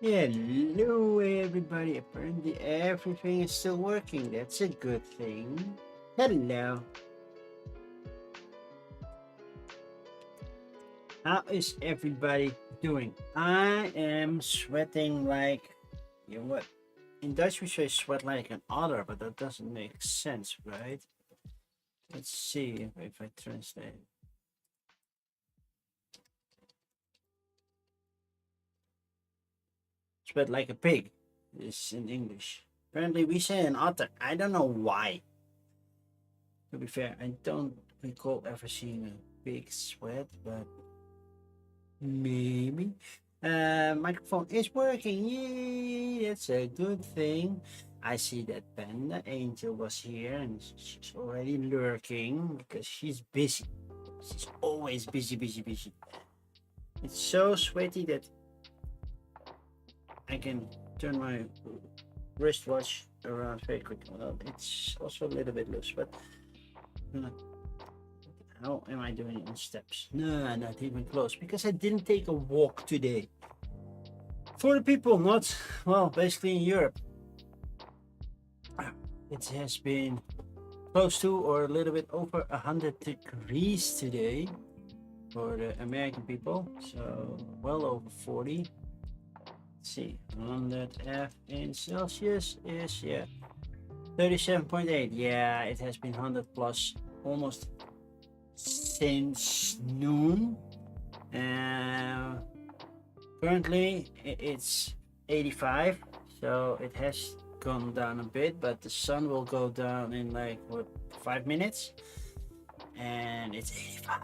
Hello, everybody. Apparently, everything is still working. That's a good thing. Hello. How is everybody doing? I am sweating like. You know what? In Dutch, we say sweat like an otter, but that doesn't make sense, right? Let's see if I translate. Sweat like a pig is in English. Apparently, we say an otter. I don't know why. To be fair, I don't recall ever seeing a pig sweat, but maybe. Microphone is working. Yay! That's a good thing. I see that Panda Angel was here and she's already lurking because she's busy. She's always busy, busy, busy. It's so sweaty that I can turn my wristwatch around very quickly. Well, it's also a little bit loose, but how am I doing in steps? No, not even close because I didn't take a walk today. For the people not, well, basically in Europe, it has been close to or a little bit over 100 degrees today for the American people. So well over 40. Let's see, 100 F in Celsius is, yeah, 37.8. Yeah, it has been 100 plus almost since noon. Currently it's 85, so it has gone down a bit, but the sun will go down in like what, 5 minutes, and it's 85.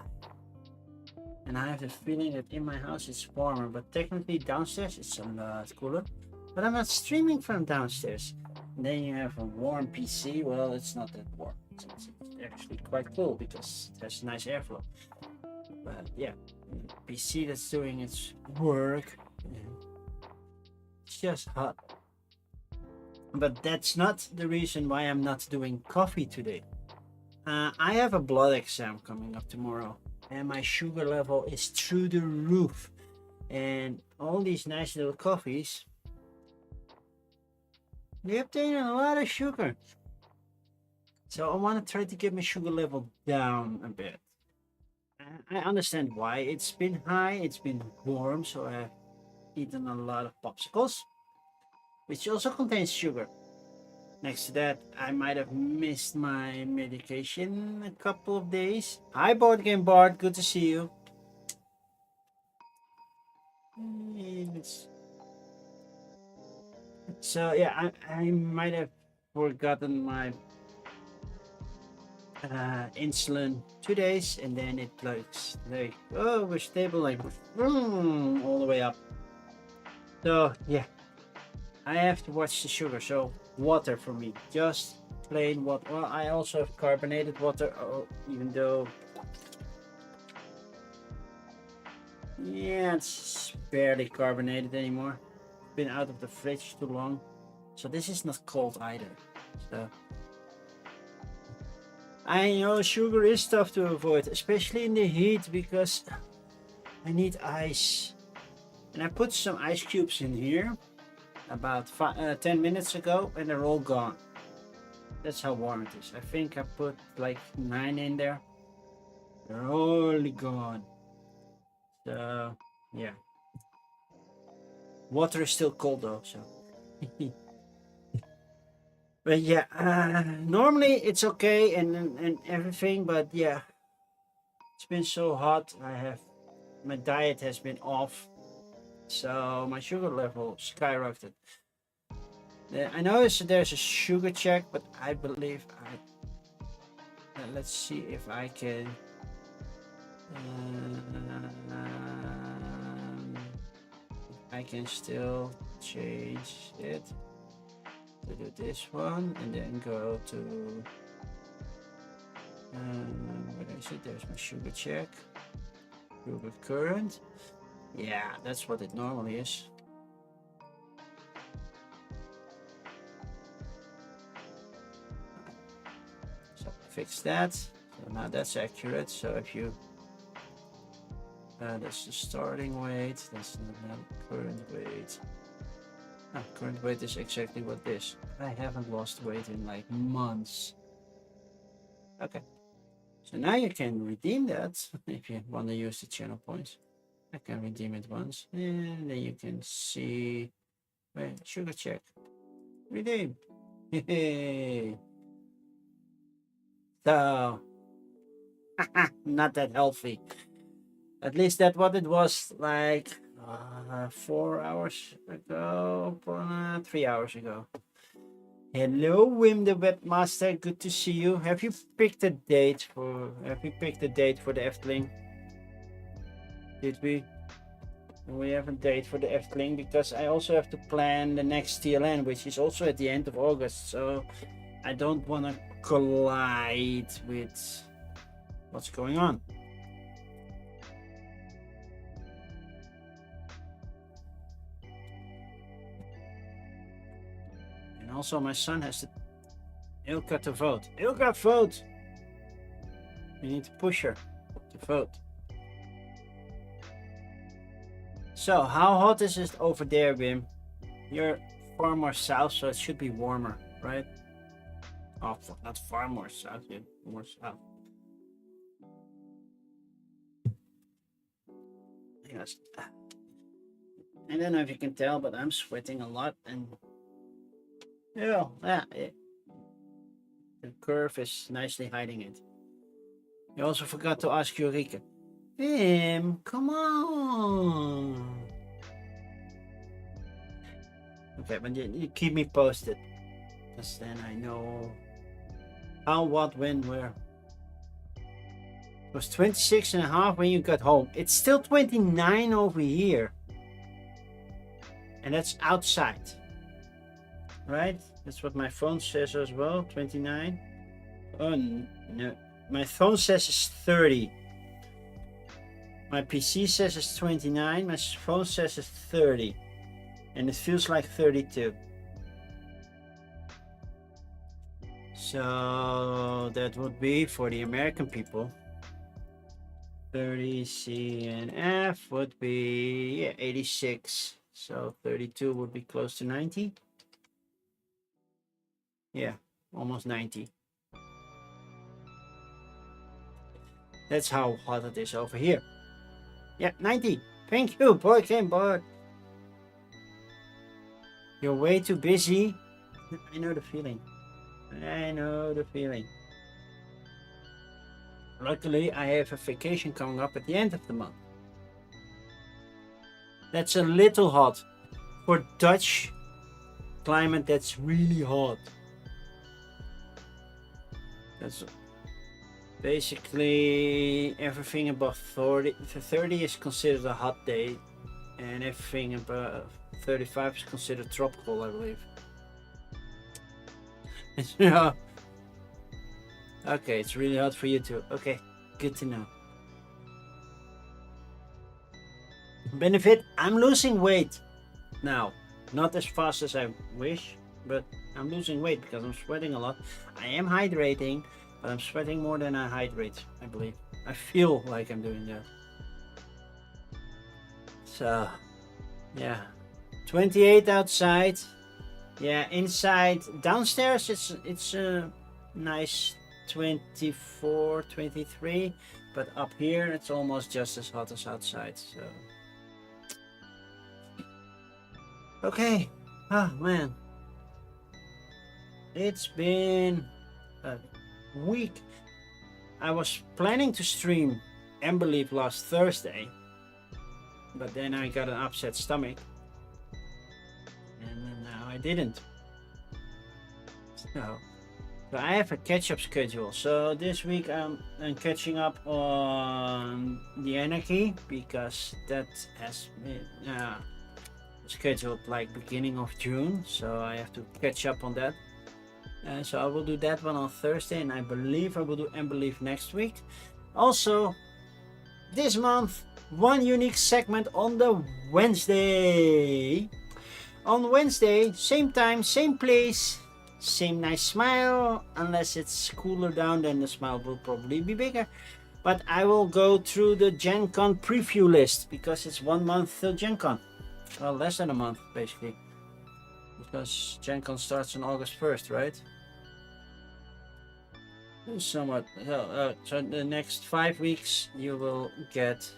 And I have the feeling that in my house it's warmer, but technically downstairs it's a lot cooler. But I'm not streaming from downstairs. And then you have a warm PC. Well, it's not that warm. It's actually quite cool because it has nice airflow. But yeah, PC that's doing its work. It's just hot. But that's not the reason why I'm not doing coffee today. I have a blood exam coming up tomorrow, and my sugar level is through the roof. And all these nice little coffees, they obtain a lot of sugar. So I want to try to get my sugar level down a bit. I understand why it's been high, it's been warm, so I've eaten a lot of popsicles, which also contains sugar. Next to that, I might have missed my medication a couple of days. Hi, Board Game Bart, good to see you. So yeah, I might have forgotten my insulin 2 days, and then it looks like, oh, we're stable, like all the way up. So yeah, I have to watch the sugar. So water for me, just plain water. Well, I also have carbonated water, even though, yeah, it's barely carbonated anymore. Been out of the fridge too long, so this is not cold either. So I know sugar is tough to avoid, especially in the heat, because I need ice. And I put some ice cubes in here about 10 minutes ago, and they're all gone. That's how warm it is. I think I put like 9 in there. They're all gone. So yeah, water is still cold though. So, but yeah, normally it's okay and everything. But yeah, it's been so hot. My diet has been off, so my sugar level skyrocketed. I know there's a sugar check, but I believe let's see if I can. I can still change it to do this one, and then go to where is it? There's my sugar check. Sugar current. Yeah, that's what it normally is. So fix that. So now that's accurate. So if you that's the starting weight, that's not the current weight. Current weight is exactly what this. I haven't lost weight in like months. Okay. So now you can redeem that if you want to use the channel points. I can redeem it once. And then you can see. Wait, sugar check. Redeem. Hey. So, not that healthy. At least that's what it was like 4 hours ago, 3 hours ago. Hello, Wim the Webmaster. Good to see you. Have you picked a date for? Have we picked a date for the Efteling? Did we? We have a date for the Efteling because I also have to plan the next TLN, which is also at the end of August. So I don't want to collide with what's going on. And also my son has to Ilka to vote. Ilka, vote! We need to push her to vote. So, how hot is it over there, Wim? You're far more south, so it should be warmer, right? Oh, not far more south, yeah, more south. Yes. I don't know if you can tell, but I'm sweating a lot, and yeah, the curve is nicely hiding it. You also forgot to ask Eureka. Wim, come on. Okay, but you keep me posted, because then I know how, what, when, where. It was 26.5 when you got home. It's still 29 over here. And that's outside. Right? That's what my phone says as well, 29. Oh, no. My phone says it's 30. My PC says it's 29. My phone says it's 30. And it feels like 32. So that would be for the American people. 30 C and F would be 86. So 32 would be close to 90. Yeah, almost 90. That's how hot it is over here. Yeah, 90. Thank you, boy came board. You're way too busy. I know the feeling. I know the feeling. Luckily, I have a vacation coming up at the end of the month. That's a little hot. For Dutch climate, that's really hot. That's basically everything above 30 is considered a hot day, and everything above 35 is considered tropical, I believe. Yeah. Okay, it's really hot for you too. Okay, good to know. Benefit, I'm losing weight now. Not as fast as I wish, but I'm losing weight because I'm sweating a lot. I am hydrating, but I'm sweating more than I hydrate, I believe. I feel like I'm doing that. So, yeah. 28 outside. Yeah, inside. Downstairs it's a nice 24, 23. But up here it's almost just as hot as outside, so. Okay. Oh man. It's been a week. I was planning to stream Emberleaf last Thursday, but then I got an upset stomach, and now I didn't. So I have a catch-up schedule. So this week I'm catching up on the Anarchy because that has been scheduled like beginning of June. So I have to catch up on that. So I will do that one on Thursday, and I believe I will do Emberleaf next week. Also, this month, one unique segment on the Wednesday. On Wednesday, same time, same place, same nice smile. Unless it's cooler down, then the smile will probably be bigger. But I will go through the Gen Con preview list because it's 1 month till Gen Con. Well, less than a month, basically. because Gen Con starts on August 1st, right? Somewhat. So the next 5 weeks you will get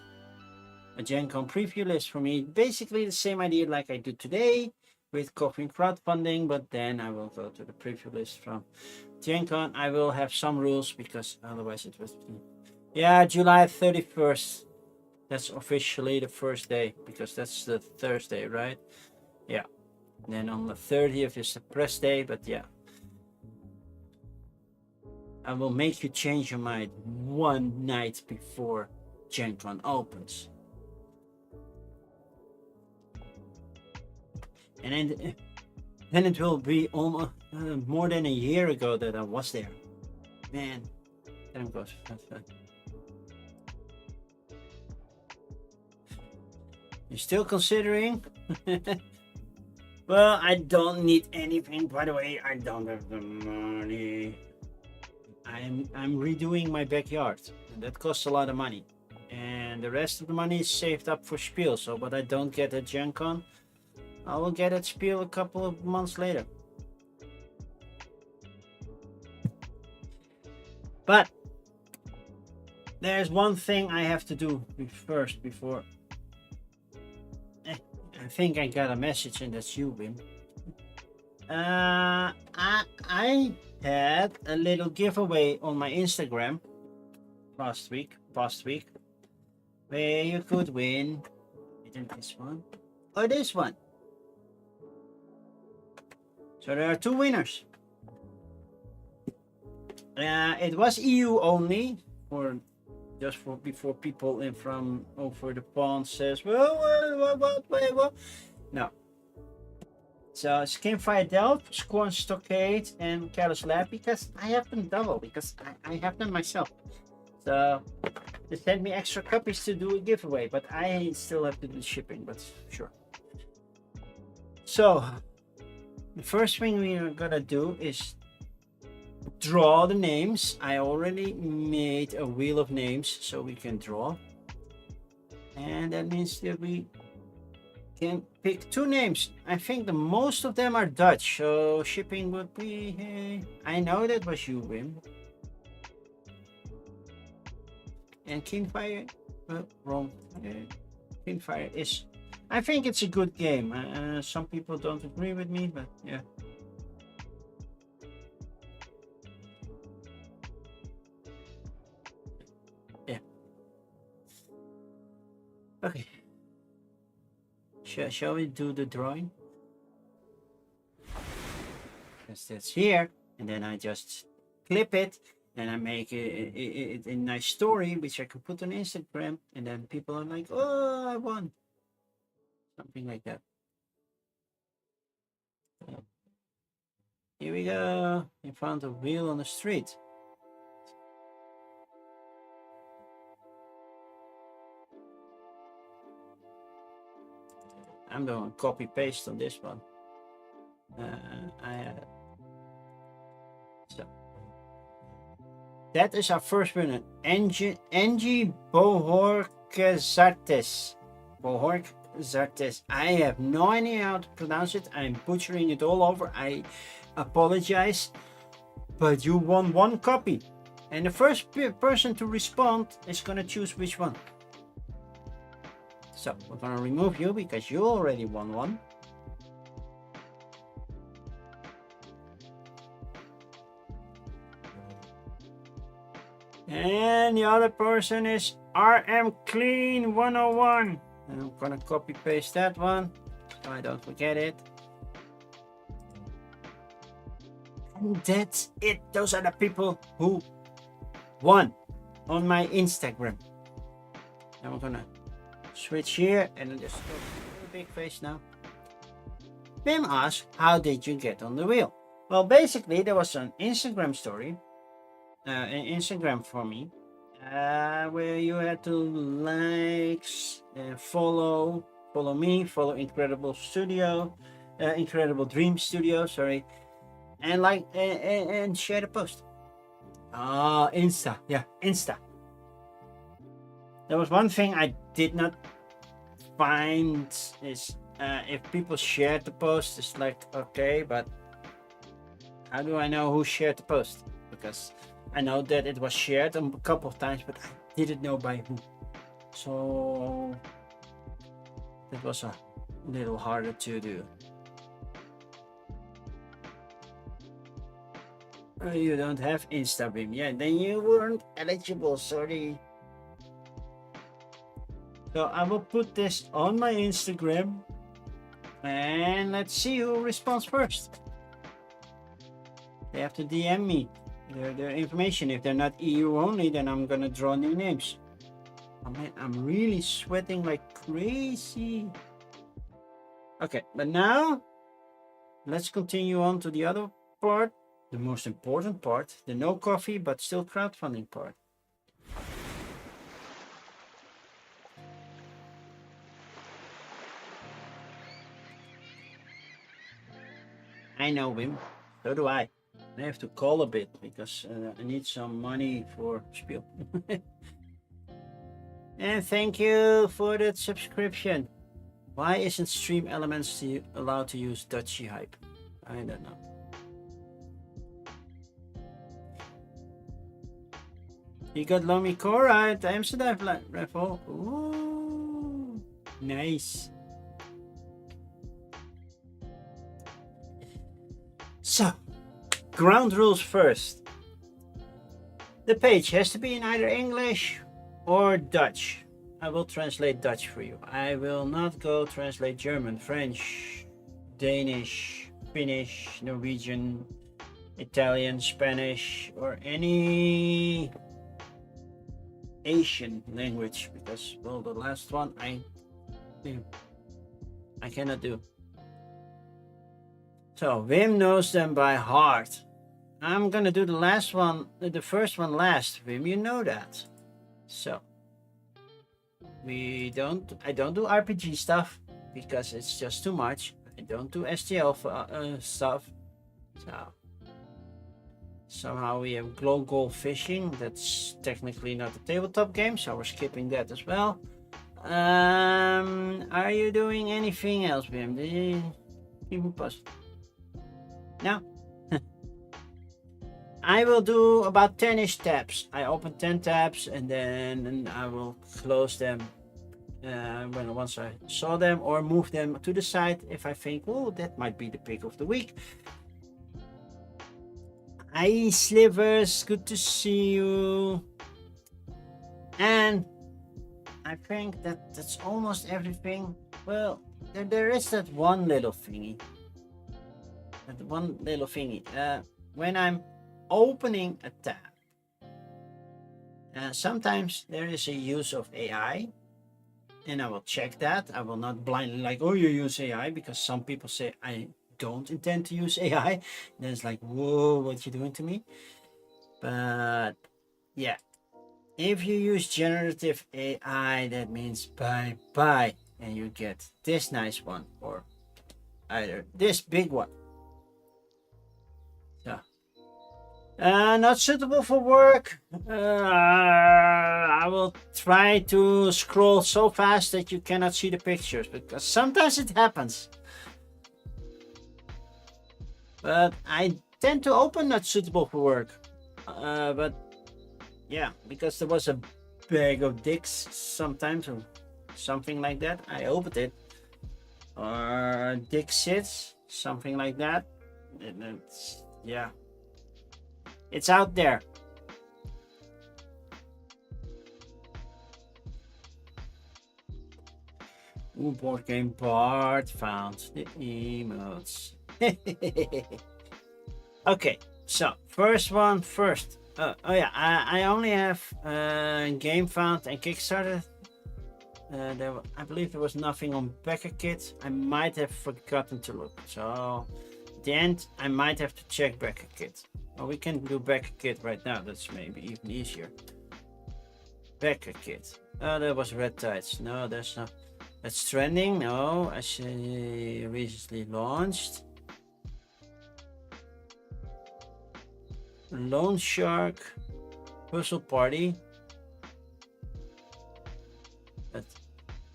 a Gen Con preview list for me. Basically the same idea like I do today with coffee and crowdfunding, but then I will go to the preview list from Gen Con. I will have some rules because otherwise it was... Yeah, July 31st. That's officially the first day because that's the Thursday, right? Yeah. And then on the 30th is the press day, but yeah. I will make you change your mind one night before Gen Con opens. And then it will be almost more than a year ago that I was there. Man, time goes fast. You're still considering? Well, I don't need anything. By the way, I don't have the money. I'm redoing my backyard, and that costs a lot of money. And the rest of the money is saved up for Spiel. So what I don't get at Gen Con, I will get at Spiel a couple of months later. But there's one thing I have to do first before. I think I got a message, and that's you, Wim. I had a little giveaway on my Instagram past week, where you could win. Isn't this one? Or this one? So there are 2 winners. It was EU only, or just for before people in from over the pond says, well, what? No. So Skinfire Delft, Scorn Stockade, and Careless Lab, because I have them double, because I have them myself. So they sent me extra copies to do a giveaway, but I still have to do shipping, but sure. So the first thing we are gonna do is draw the names. I already made a wheel of names so we can draw, and that means that we can pick 2 names. I think the most of them are Dutch, so shipping would be I know that was you, Wim. And Kingfire, wrong. Kingfire is, I think it's a good game. Some people don't agree with me, but yeah. Okay. Shall we do the drawing? Because that's here, and then I just clip it, and I make it a nice story, which I can put on Instagram, and then people are like, oh, I won. Something like that. Here we go, in front of wheel on the street. I'm doing copy paste on this one. So that is our first winner, Angie Bohorkezartes. I have no idea how to pronounce it. I'm butchering it all over. I apologize, but you won 1 copy, and the first person to respond is gonna choose which one. So we're gonna remove you because you already won 1. And the other person is RM Clean 101. And I'm gonna copy paste that one so I don't forget it. And that's it. Those are the people who won on my Instagram. Now we're gonna switch here and just go a big face now. Pim asked, how did you get on the wheel? Well, basically there was an Instagram story, an Instagram for me, where you had to like, follow me, follow Incredible Dream Studio, sorry, and like and share the post. Insta, yeah, Insta. There was one thing I did not find is if people shared the post, it's like, okay, but how do I know who shared the post? Because I know that it was shared a couple of times, but I didn't know by who. So that was a little harder to do. You don't have Instagram. Yeah, then you weren't eligible, sorry. So I will put this on my Instagram and let's see who responds first. They have to DM me their information. If they're not EU only, then I'm gonna draw new names. Oh man, I'm really sweating like crazy. Okay, but now let's continue on to the other part, the most important part, the no coffee but still crowdfunding part. I know, Wim. So do I. I have to call a bit because I need some money for Spiel. And thank you for that subscription. Why isn't Stream Elements allowed to use Dutchy hype? I don't know. You got Lomi Cora at the Amsterdam raffle. Ooh, nice. So, ground rules first. The page has to be in either English or Dutch. I will translate Dutch for you. I will not go translate German, French, Danish, Finnish, Norwegian, Italian, Spanish, or any Asian language because, well, the last one I cannot do. So Wim knows them by heart. I'm gonna do the last one, the first one last. Wim, you know that. So I don't do RPG stuff because it's just too much. I don't do STL stuff. So somehow we have global fishing. That's technically not a tabletop game, so we're skipping that as well. Are you doing anything else, Wim? Did you even puzzle? No. I will do about 10-ish tabs. I open 10 tabs and then I will close them once I saw them, or move them to the side if I think, oh, that might be the pick of the week. Hi, Slivers, good to see you. And I think that's almost everything. Well, there is that one little thingy. When I'm opening a tab, sometimes there is a use of AI, and I will check that. I will not blindly like, oh, you use AI, because some people say I don't intend to use AI. Then it's like, whoa, what you doing to me? But yeah, if you use generative AI, that means bye, and you get this nice one or either this big one. Not suitable for work. I will try to scroll so fast that you cannot see the pictures, because sometimes it happens. But I tend to open not suitable for work. But yeah, because there was a bag of dicks sometimes or something like that, I opened it. Or dick sits, something like that. And it's, yeah. It's out there. Ooh, board game part found the emotes. Okay, so first one first. Oh yeah, I only have game found and Kickstarter. I believe there was nothing on Backer Kit. I might have forgotten to look. So at the end, I might have to check Backer Kit. Well, we can do Backer Kit right now. That's maybe even easier. Backer Kit. Oh, that was Red Tides. No, that's not. That's trending. No, I see recently launched. Lone Shark Puzzle Party.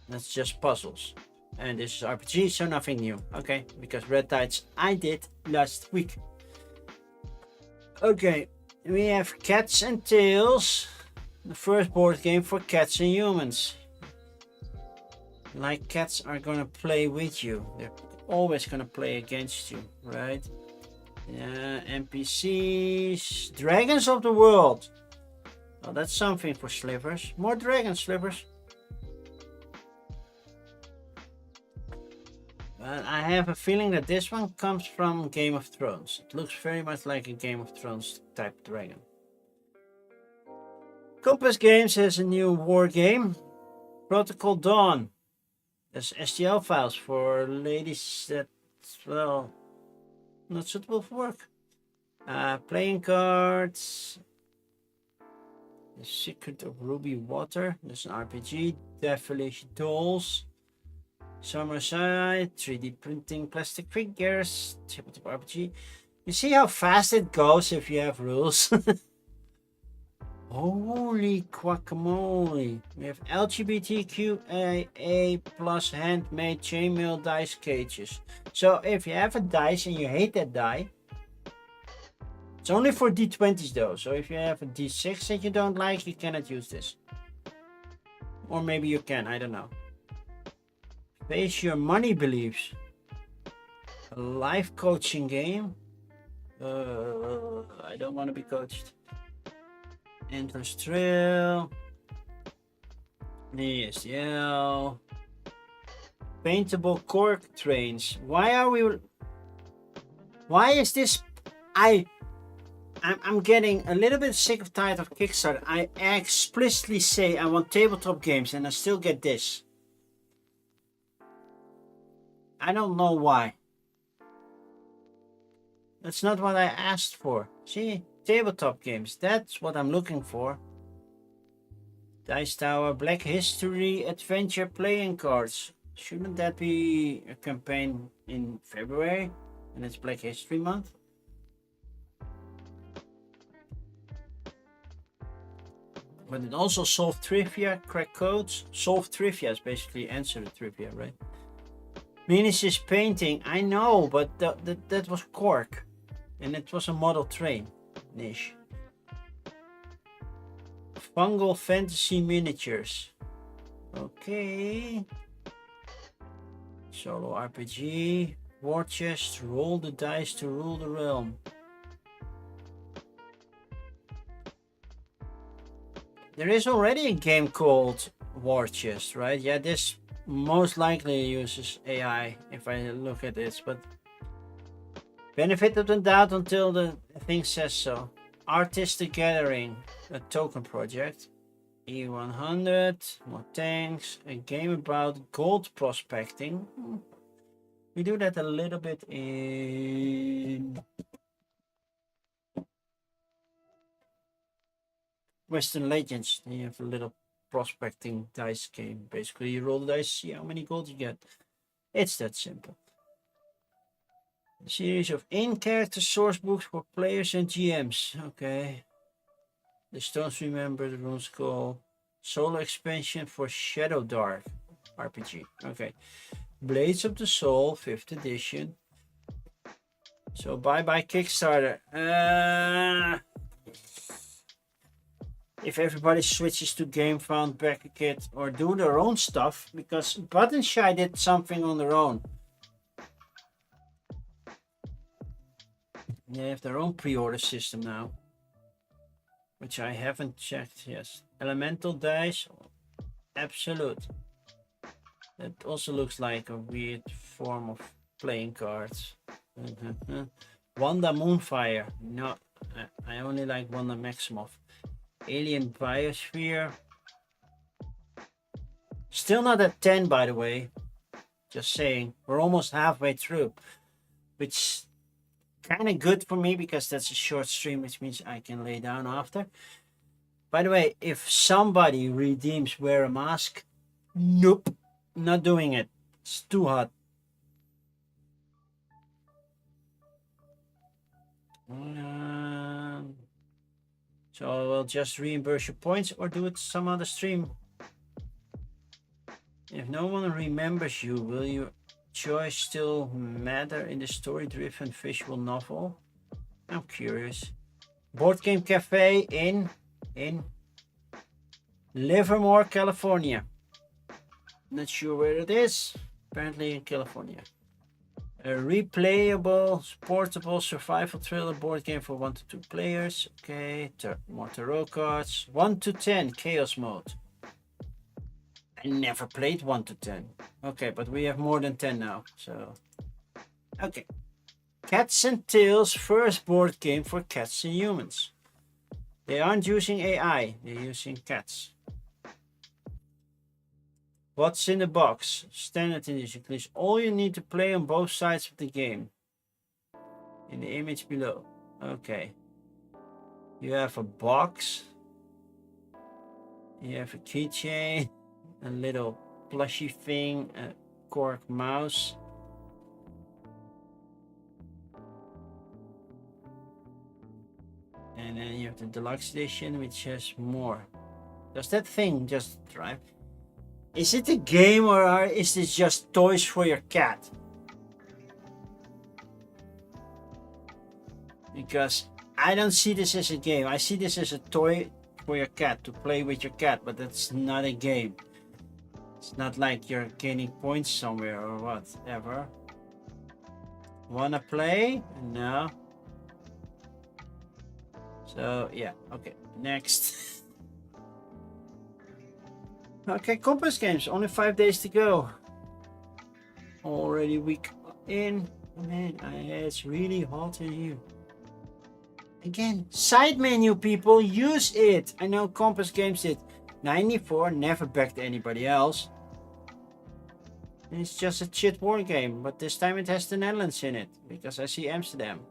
That's just puzzles. And this is RPG, so nothing new. Okay, because Red Tides I did last week. Okay, we have Cats and Tails, the first board game for cats and humans. Like cats are gonna play with you, they're always gonna play against you, right? NPCs, Dragons of the World. Oh, that's something for Slivers. More dragon Slivers. I have a feeling that this one comes from Game of Thrones. It looks very much like a Game of Thrones type dragon. Compass Games has a new war game, Protocol Dawn. There's STL files for ladies that, well, not suitable for work. Playing cards. The Secret of Ruby Water. There's an RPG. Devilish Dolls. Summerside. 3D printing plastic figures. Tabletop RPG. You see how fast it goes if you have rules? Holy guacamole. We have LGBTQIA plus handmade chainmail dice cages. So if you have a dice and you hate that die, it's only for D20s though. So if you have a D6 that you don't like, you cannot use this. Or maybe you can, I don't know. Face your money beliefs. A life coaching game. I don't want to be coached. Endless Trail. DSL. Paintable cork trains. Why is this? I'm getting a little bit sick of tired of Kickstarter. I explicitly say I want tabletop games and I still get this. I don't know why. That's not what I asked for. See, tabletop games, that's what I'm looking for. Dice Tower, Black History, Adventure playing cards. Shouldn't that be a campaign in February? And it's Black History Month? But it also solved trivia, crack codes. Solved trivia is basically answer the trivia, right? Venus' painting, I know, but that was cork. And it was a model train niche. Fungal fantasy miniatures. Okay. Solo RPG. War chest. Roll the dice to rule the realm. There is already a game called War Chest, right? Yeah, this most likely uses AI if I look at this, but benefit of the doubt until the thing says so. Artistic Gathering, a token project. E100, more tanks, a game about gold prospecting. We do that a little bit in Western Legends. You have a little prospecting dice game. Basically, you roll the dice, see how many gold you get. It's that simple. A series of in-character source books for players and GMs. Okay. The Stones Remember, the Runes Call. Solo expansion for Shadow Dark RPG. Okay. Blades of the Soul, 5th edition. So bye-bye Kickstarter. If everybody switches to GameFound, back a kit, or do their own stuff, because Button Shy did something on their own. They have their own pre-order system now, which I haven't checked. Yes, Elemental Dice, Absolute. That also looks like a weird form of playing cards. Wanda Moonfire. No, I only like Wanda Maximoff. Alien Biosphere. Still not at 10, by the way. Just saying. We're almost halfway through. Which kind of good for me because that's a short stream, which means I can lay down after. By the way, if somebody redeems Wear a Mask, nope. Not doing it. It's too hot. So I will just reimburse your points or do it some other stream. If no one remembers you, will your choice still matter in the story-driven visual novel? I'm curious. Board Game Cafe in Livermore, California. Not sure where it is. Apparently in California. A replayable, portable survival thriller board game for 1 to 2 players. Okay, more tarot cards. 1 to 10 chaos mode. I never played 1 to 10. Okay, but we have more than 10 now, so. Okay. Cats and Tails first board game for cats and humans. They aren't using AI, they're using cats. What's in the box? Standard edition. Includes all you need to play on both sides of the game. In the image below. Okay. You have a box. You have a keychain. A little plushy thing. A cork mouse. And then you have the deluxe edition, which has more. Does that thing just drive? Is it a game or is this just toys for your cat? Because I don't see this as a game. I see this as a toy for your cat, to play with your cat, but that's not a game. It's not like you're gaining points somewhere or whatever. Wanna play? No. So yeah, okay, next. Okay, Compass Games, only 5 days to go. Already week in. Man, it's really hot in here. Again, side menu, people, use it. I know Compass Games did 94, never backed anybody else. And it's just a shit war game, but this time it has the Netherlands in it, because I see Amsterdam.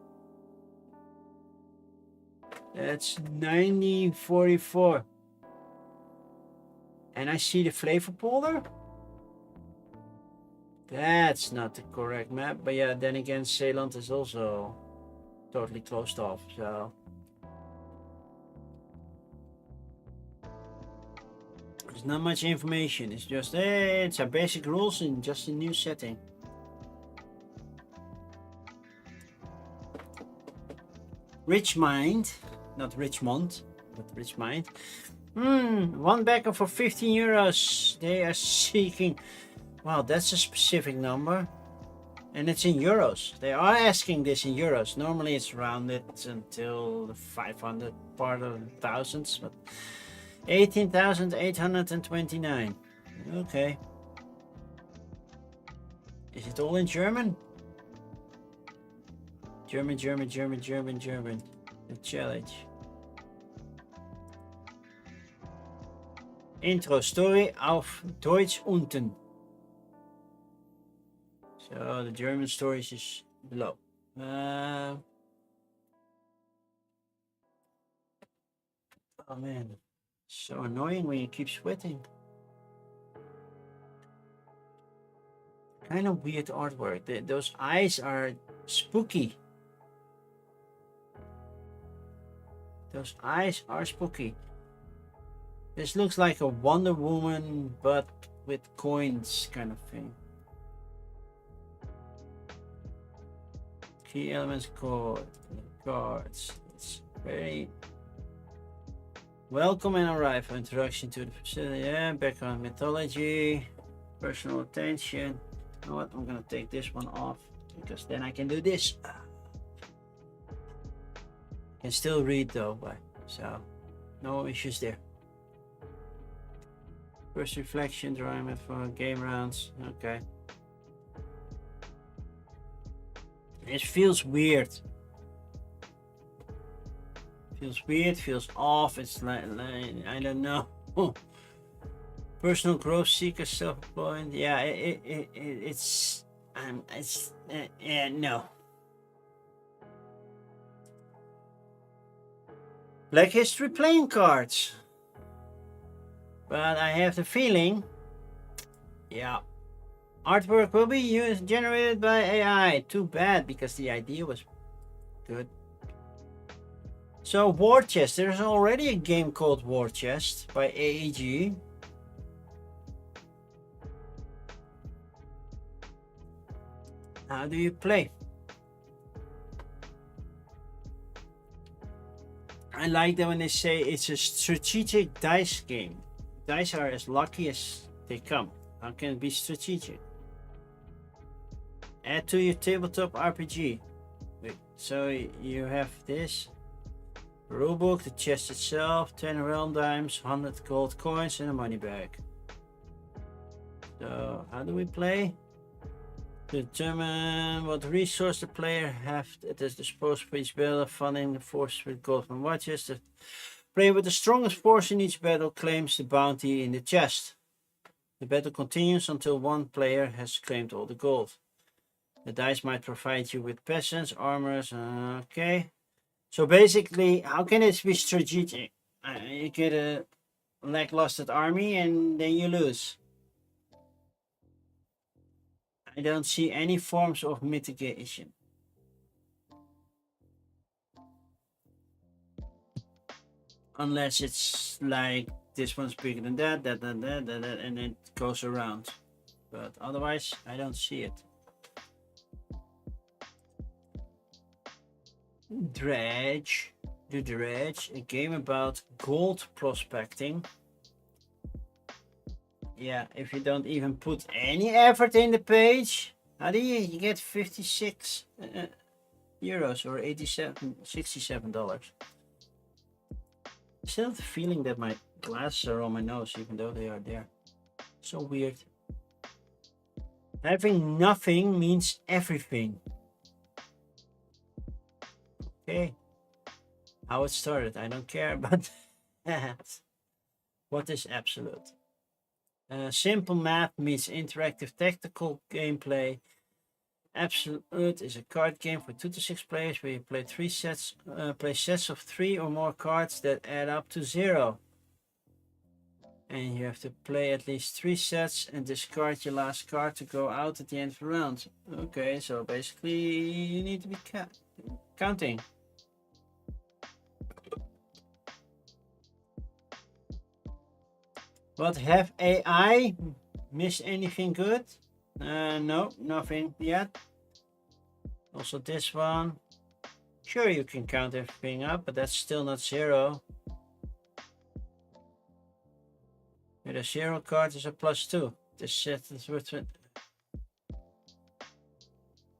That's 1944. And I see the flavor folder. That's not the correct map. But yeah, then again, Zeeland is also totally closed off. So there's not much information. It's just, hey, it's a basic rules in just a new setting. Richmind, not Richmond, but Richmind. One backer for 15 euros. They are seeking. Wow, that's a specific number. And it's in euros. They are asking this in euros. Normally it's rounded until the 500 part of thousands, but 18,829. Okay. Is it all in German? German. The challenge. Intro story auf Deutsch unten. So the German story is below. Oh man, so annoying when you keep sweating. Kind of weird artwork. Those eyes are spooky. Those eyes are spooky. This looks like a Wonder Woman, but with coins kind of thing. Key elements, cards. It's very welcome and arrival. Introduction to the facility. Yeah, background mythology, personal attention. You know what? I'm gonna take this one off because then I can do this. I can still read though, but so no issues there. First reflection, drawing it for game rounds. Okay. It feels weird. Feels weird, feels off. It's like I don't know. Personal growth seeker, self-employed. Yeah, it's no. Black History playing cards. But I have the feeling, yeah, artwork will be generated by AI. Too bad, because the idea was good. So War Chest, there's already a game called War Chest by AEG. How do you play? I like that when they say it's a strategic dice game. Dice are as lucky as they come. How can it be strategic? Add to your tabletop RPG. Wait, so you have this rulebook, the chest itself, 10 realm dimes, 100 gold coins, and a money bag. So how do we play? Determine what resource the player have at his disposal for each battle, funding the forces with gold from watches. The player with the strongest force in each battle claims the bounty in the chest. The battle continues until one player has claimed all the gold. The dice might provide you with peasants, armors, okay. So basically, how can it be strategic? You get a lackluster army and then you lose. I don't see any forms of mitigation. Unless it's like this one's bigger than that, and it goes around. But otherwise, I don't see it. Dredge. The Dredge, a game about gold prospecting. Yeah, if you don't even put any effort in the page, how do you get 56 euros or $67? I still have the feeling that my glasses are on my nose, even though they are there. So weird. Having nothing means everything. Okay. How it started, I don't care, but what is absolute? Simple math meets interactive tactical gameplay. Absolute is a card game for 2 to 6 players where you play play sets of 3 or more cards that add up to 0. And you have to play at least 3 sets and discard your last card to go out at the end of the round. Okay, so basically you need to be counting. But have AI missed anything good? No, nothing yet. Also this one. Sure, you can count everything up, but that's still not 0. With a 0 card is a +2. This set is worth it.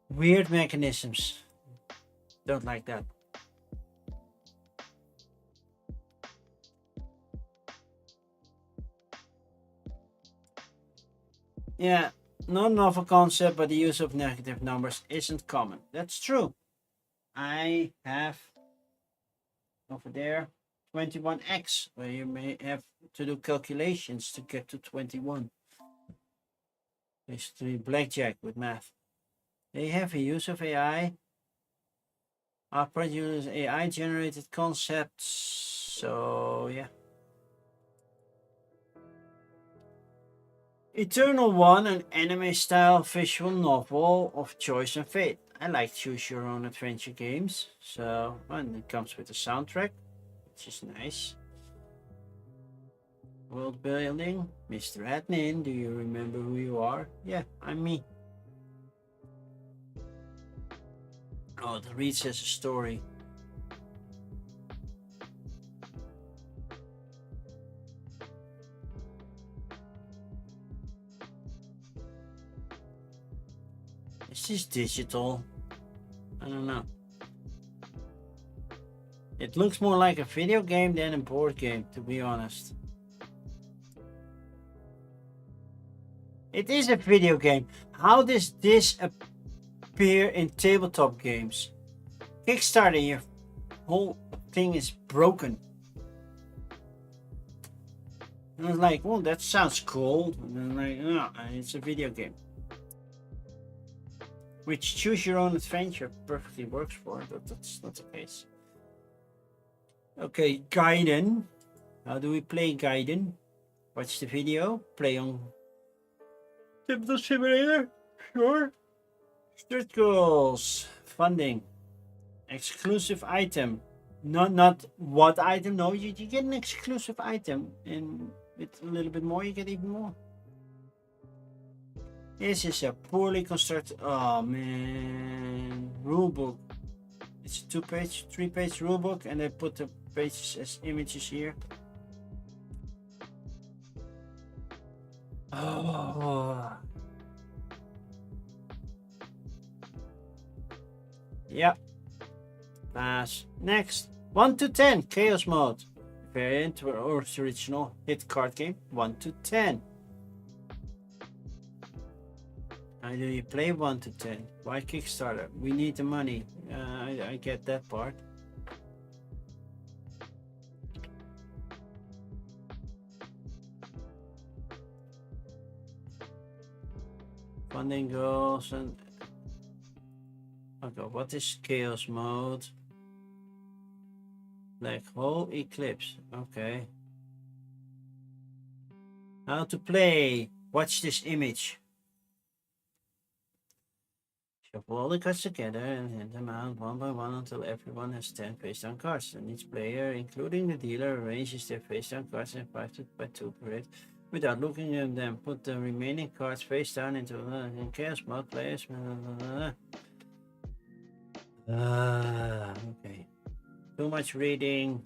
Weird mechanisms. Don't like that. Yeah, not a novel concept, but the use of negative numbers isn't common. That's true. I have over there 21x, where you may have to do calculations to get to 21. Basically blackjack with math. They have a use of AI. Opera uses AI generated concepts. So yeah. Eternal One, an anime-style visual novel of choice and fate. I like choose-your-own adventure games, so and it comes with a soundtrack, which is nice. World building, Mr. Admin, do you remember who you are? Yeah, I'm me. Oh, it reads as a story. Is this digital? I don't know. It looks more like a video game than a board game, to be honest. It is a video game. How does this appear in tabletop games? Kickstarter, your whole thing is broken. And I was like, well, that sounds cool. And then like, no, it's a video game. Which choose your own adventure perfectly works for, but that's not the case. Okay, Gaiden. How do we play Gaiden? Watch the video. Play on Tabletop Simulator. Sure. Stretch goals. Funding. Exclusive item. Not what item. No, you get an exclusive item, and with a little bit more, you get even more. This is a poorly constructed. Oh man, rulebook. It's a 2-page, 3-page rulebook, and they put the pages as images here. Oh. Yep. Pass. Next. 1 to 10. Chaos mode. Variant or original hit card game. 1 to 10. How do you play 1 to 10? Why Kickstarter? We need the money. I get that part. Funding goals and okay, what is chaos mode? Black hole eclipse. Okay. How to play? Watch this image. Shuffle all the cards together and hand them out one by one until everyone has 10 face-down cards. And each player, including the dealer, arranges their face-down cards in 5 by 2 grid. Without looking at them, put the remaining cards face down into in chaos mode. Players. Okay. Too much reading.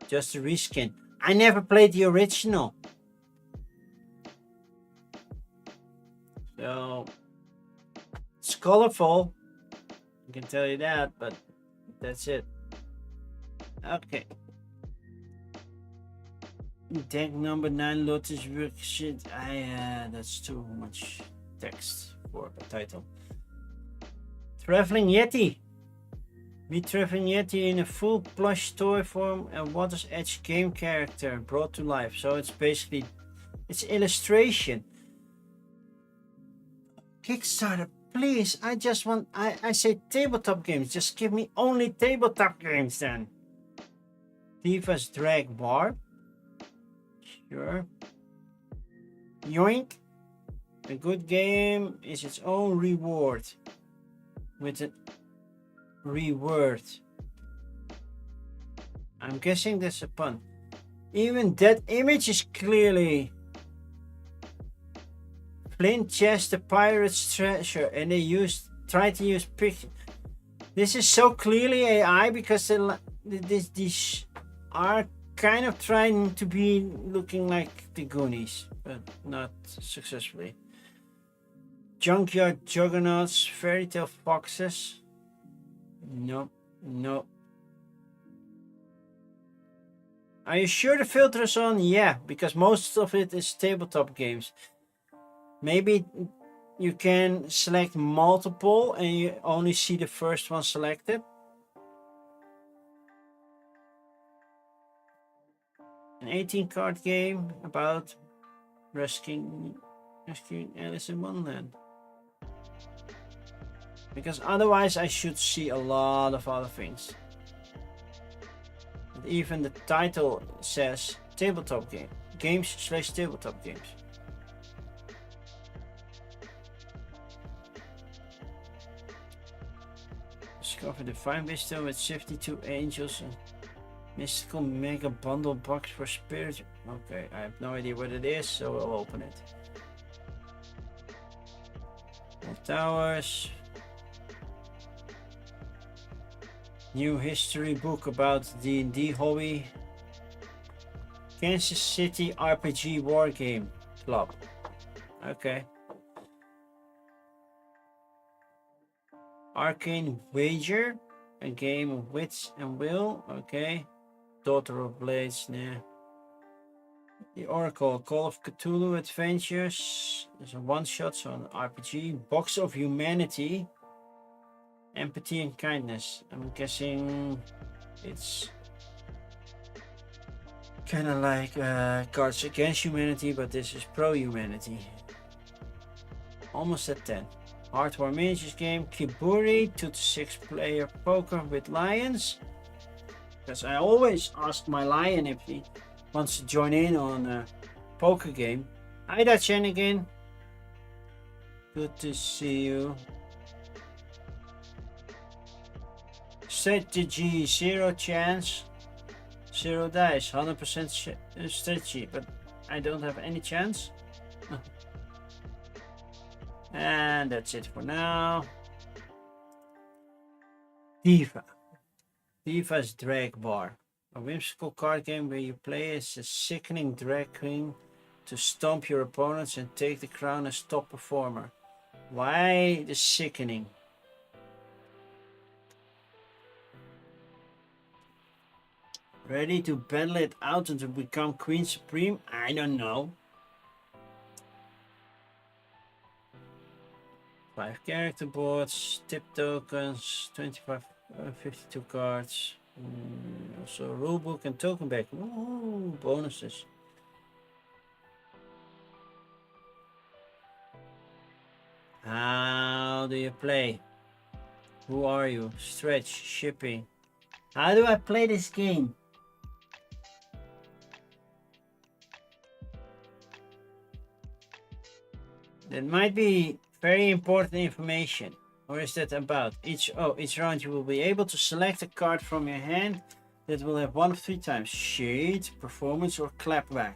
Just a reskin. I never played the original. So it's colorful. I can tell you that, but that's it. Okay. Deck number 9 Lotus worksheet. That's too much text for a title. Traveling Yeti. Meet Traveling Yeti in a full plush toy form and Water's Edge game character brought to life. So it's basically it's illustration. Kickstarter, please. I just want I say tabletop games. Just give me only tabletop games then. Diva's Drag Bar. Sure. Yoink. A good game is its own reward. With a reward. I'm guessing that's a pun. Even that image is clearly Flint Chest, the pirate's treasure, and they try to use picture. This is so clearly AI because these are kind of trying to be looking like the Goonies, but not successfully. Junkyard Juggernauts, Fairy Tale Foxes. Nope, nope. Are you sure the filter is on? Yeah, because most of it is tabletop games. Maybe you can select multiple and you only see the first one selected. An 18-card game about rescuing Alice in Wonderland. Because otherwise I should see a lot of other things. But even the title says tabletop game. Games/tabletop games. Discover the Fine Bestow with 52 angels and mystical mega bundle box for spirit. Okay, I have no idea what it is, so I'll open it. Towers. New history book about D&D hobby. Kansas City RPG War Game Club. Okay. Arcane Wager, a game of wits and will. Okay. Daughter of Blades, nah. The Oracle, Call of Cthulhu Adventures. There's a one-shot, so an RPG. Box of Humanity. Empathy and Kindness. I'm guessing it's kind of like Cards Against Humanity, but this is pro-humanity. Almost at 10. Hardware Miniatures game. Kiburi, 2 to 6 player poker with lions. Because I always ask my lion if he wants to join in on a poker game. Hi Dutchen again. Good to see you. Strategy, 0 chance, 0 dice, 100% strategy. But I don't have any chance. And that's it for now. Diva. Diva's Drag Bar. A whimsical card game where you play as a sickening drag queen to stomp your opponents and take the crown as top performer. Why the sickening? Ready to battle it out and to become Queen Supreme? I don't know. 5 character boards, tip tokens, 25, 52 cards. Also rulebook and token back. Ooh, bonuses. How do you play? Who are you? Stretch, shipping. How do I play this game? That might be very important information. Or is that about? Each round you will be able to select a card from your hand that will have one of 3 times. Shade, performance, or clapback.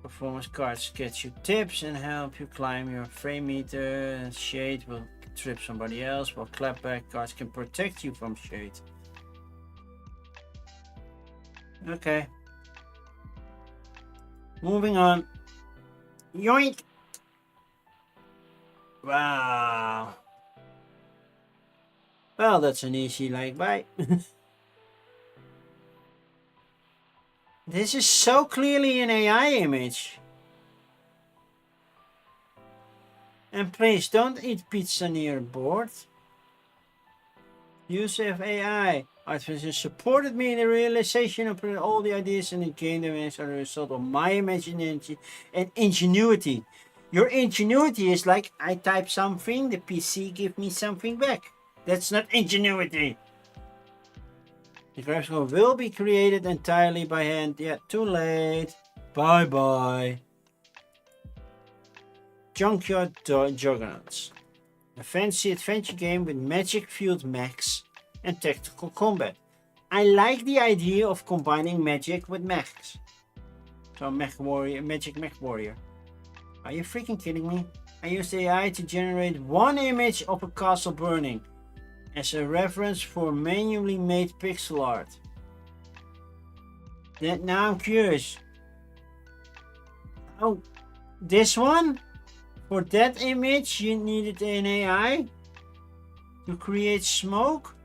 Performance cards get you tips and help you climb your frame meter. Shade will trip somebody else, while clapback cards can protect you from shade. Okay. Moving on. Yoink! Wow. Well, that's an easy like bye. This is so clearly an AI image. And please don't eat pizza near your board. Use of AI. Artificial supported me in the realization of all the ideas in the game that are the result of my imagination and ingenuity. Your ingenuity is like I type something, the PC gives me something back. That's not ingenuity. The graphics code will be created entirely by hand. Yeah, too late. Bye bye. Junkyard Juggernauts. A fancy adventure game with magic-fueled mechs and tactical combat. I like the idea of combining magic with mechs. So magic mech warrior. Are you freaking kidding me? I used AI to generate one image of a castle burning as a reference for manually made pixel art. Now I'm curious. Oh, this one? For that image you needed an AI to create smoke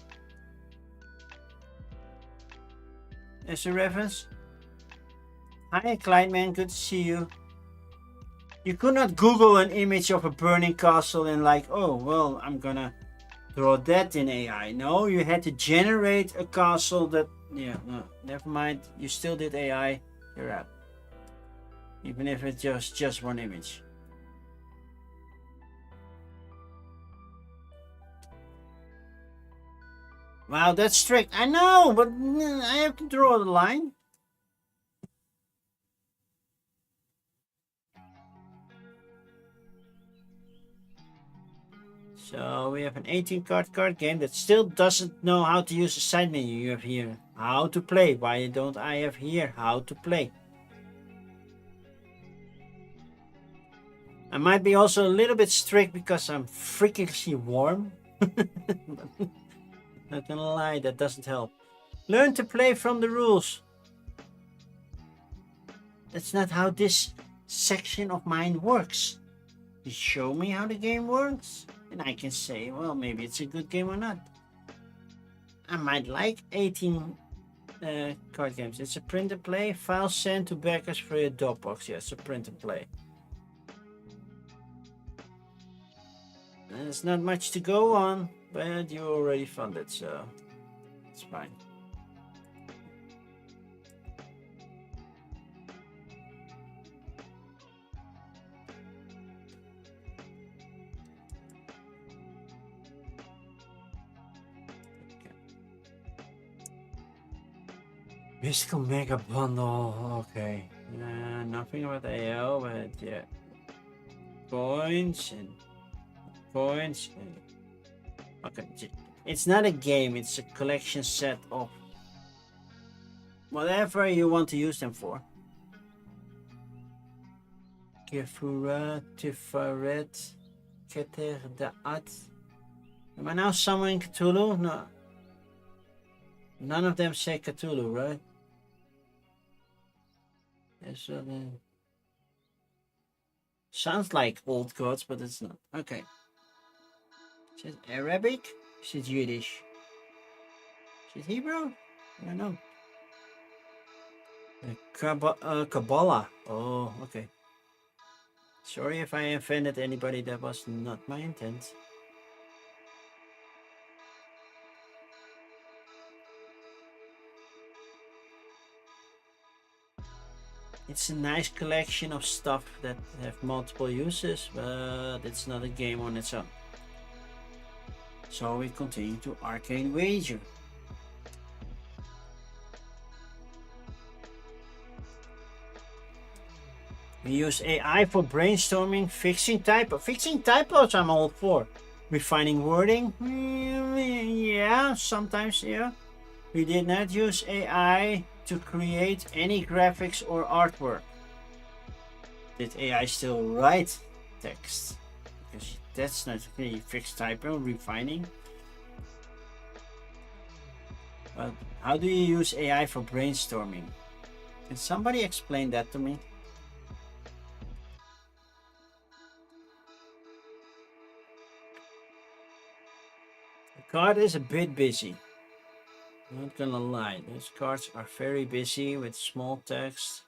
as a reference? Hi Clydeman, good to see you. You could not Google an image of a burning castle and like, oh well, I'm gonna draw that in AI. No, you had to generate a castle that, yeah, no, never mind. You still did AI, you're out. Even if it's just one image. Wow, that's strict. I know, but I have to draw the line. So we have an 18 card game that still doesn't know how to use the side menu. You have here how to play. Why don't I have here how to play? I might be also a little bit strict because I'm freakishly warm. Not gonna lie, that doesn't help. Learn to play from the rules. That's not how this section of mine works. You show me how the game works, and I can say, well, maybe it's a good game or not. I might like 18 card games. It's a print and play. File sent to backers for your Dropbox. Yeah, it's a print and play. And there's not much to go on, but you already funded, so it's fine. Mystical Mega Bundle, okay. Nothing about AO, but yeah. Coins. Okay, it's not a game, it's a collection set of whatever you want to use them for. Gefura, Tifaret, Keter Da'at. Am I now summoning Cthulhu? No. None of them say Cthulhu, right? Sounds like old gods, but it's not. Okay. Is it Arabic? Is it Yiddish? Is it Hebrew? I don't know. Kabbalah. Oh, okay. Sorry if I offended anybody. That was not my intent. It's a nice collection of stuff that have multiple uses, but it's not a game on its own. So we continue to Arcane Wager. We use AI for brainstorming, fixing typos. Fixing typos I'm all for. Refining wording? Yeah, sometimes, yeah. We did not use AI to create any graphics or artwork. Did AI still write text? Because that's not really fixed typo, refining. But how do you use AI for brainstorming? Can somebody explain that to me? The card is a bit busy. Not gonna lie, those cards are very busy with small text.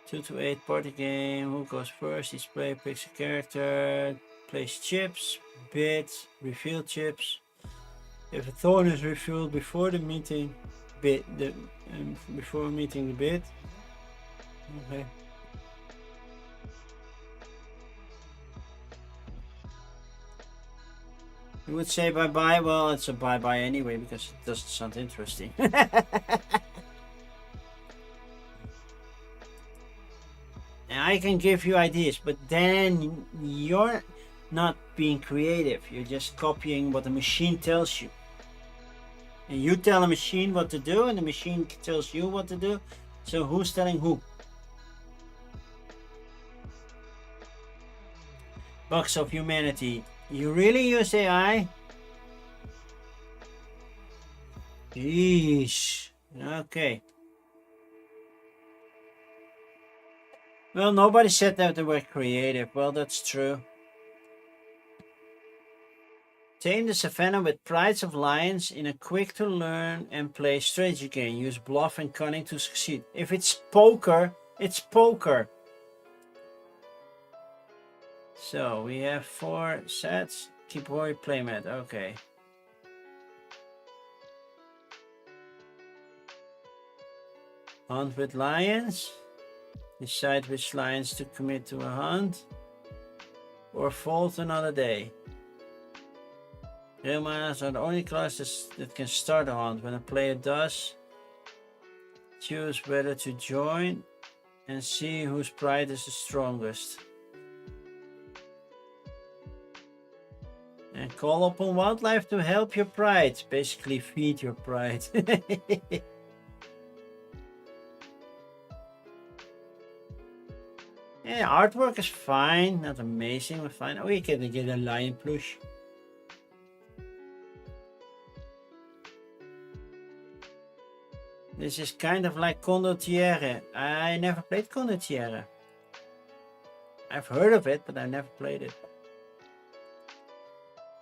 2 to 8 party game. Who goes first? Each player picks a character, plays chips, bids, reveal chips. If a thorn is revealed before the meeting, before meeting the bid. Okay. You would say bye-bye. Well, it's a bye-bye anyway because it doesn't sound interesting. And I can give you ideas, but then you're not being creative. You're just copying what the machine tells you. And you tell a machine what to do, and the machine tells you what to do. So who's telling who? Box of Humanity. You really use AI? Jeez. Okay. Well, nobody said that they were creative. Well, that's true. Tame the savannah with prides of lions in a quick-to-learn and play strategy game. Use bluff and cunning to succeed. If it's poker, it's poker. So we have 4 sets. Keyboard playmat. Okay. Hunt with lions. Decide which lions to commit to a hunt. Or fold another day. Real miners are the only classes that can start a hunt. When a player does, choose whether to join and see whose pride is the strongest. And call upon wildlife to help your pride. Basically feed your pride. Yeah, artwork is fine. Not amazing, but fine. Oh, you can get a lion plush. This is kind of like Condottiere. I never played Condottiere. I've heard of it, but I never played it.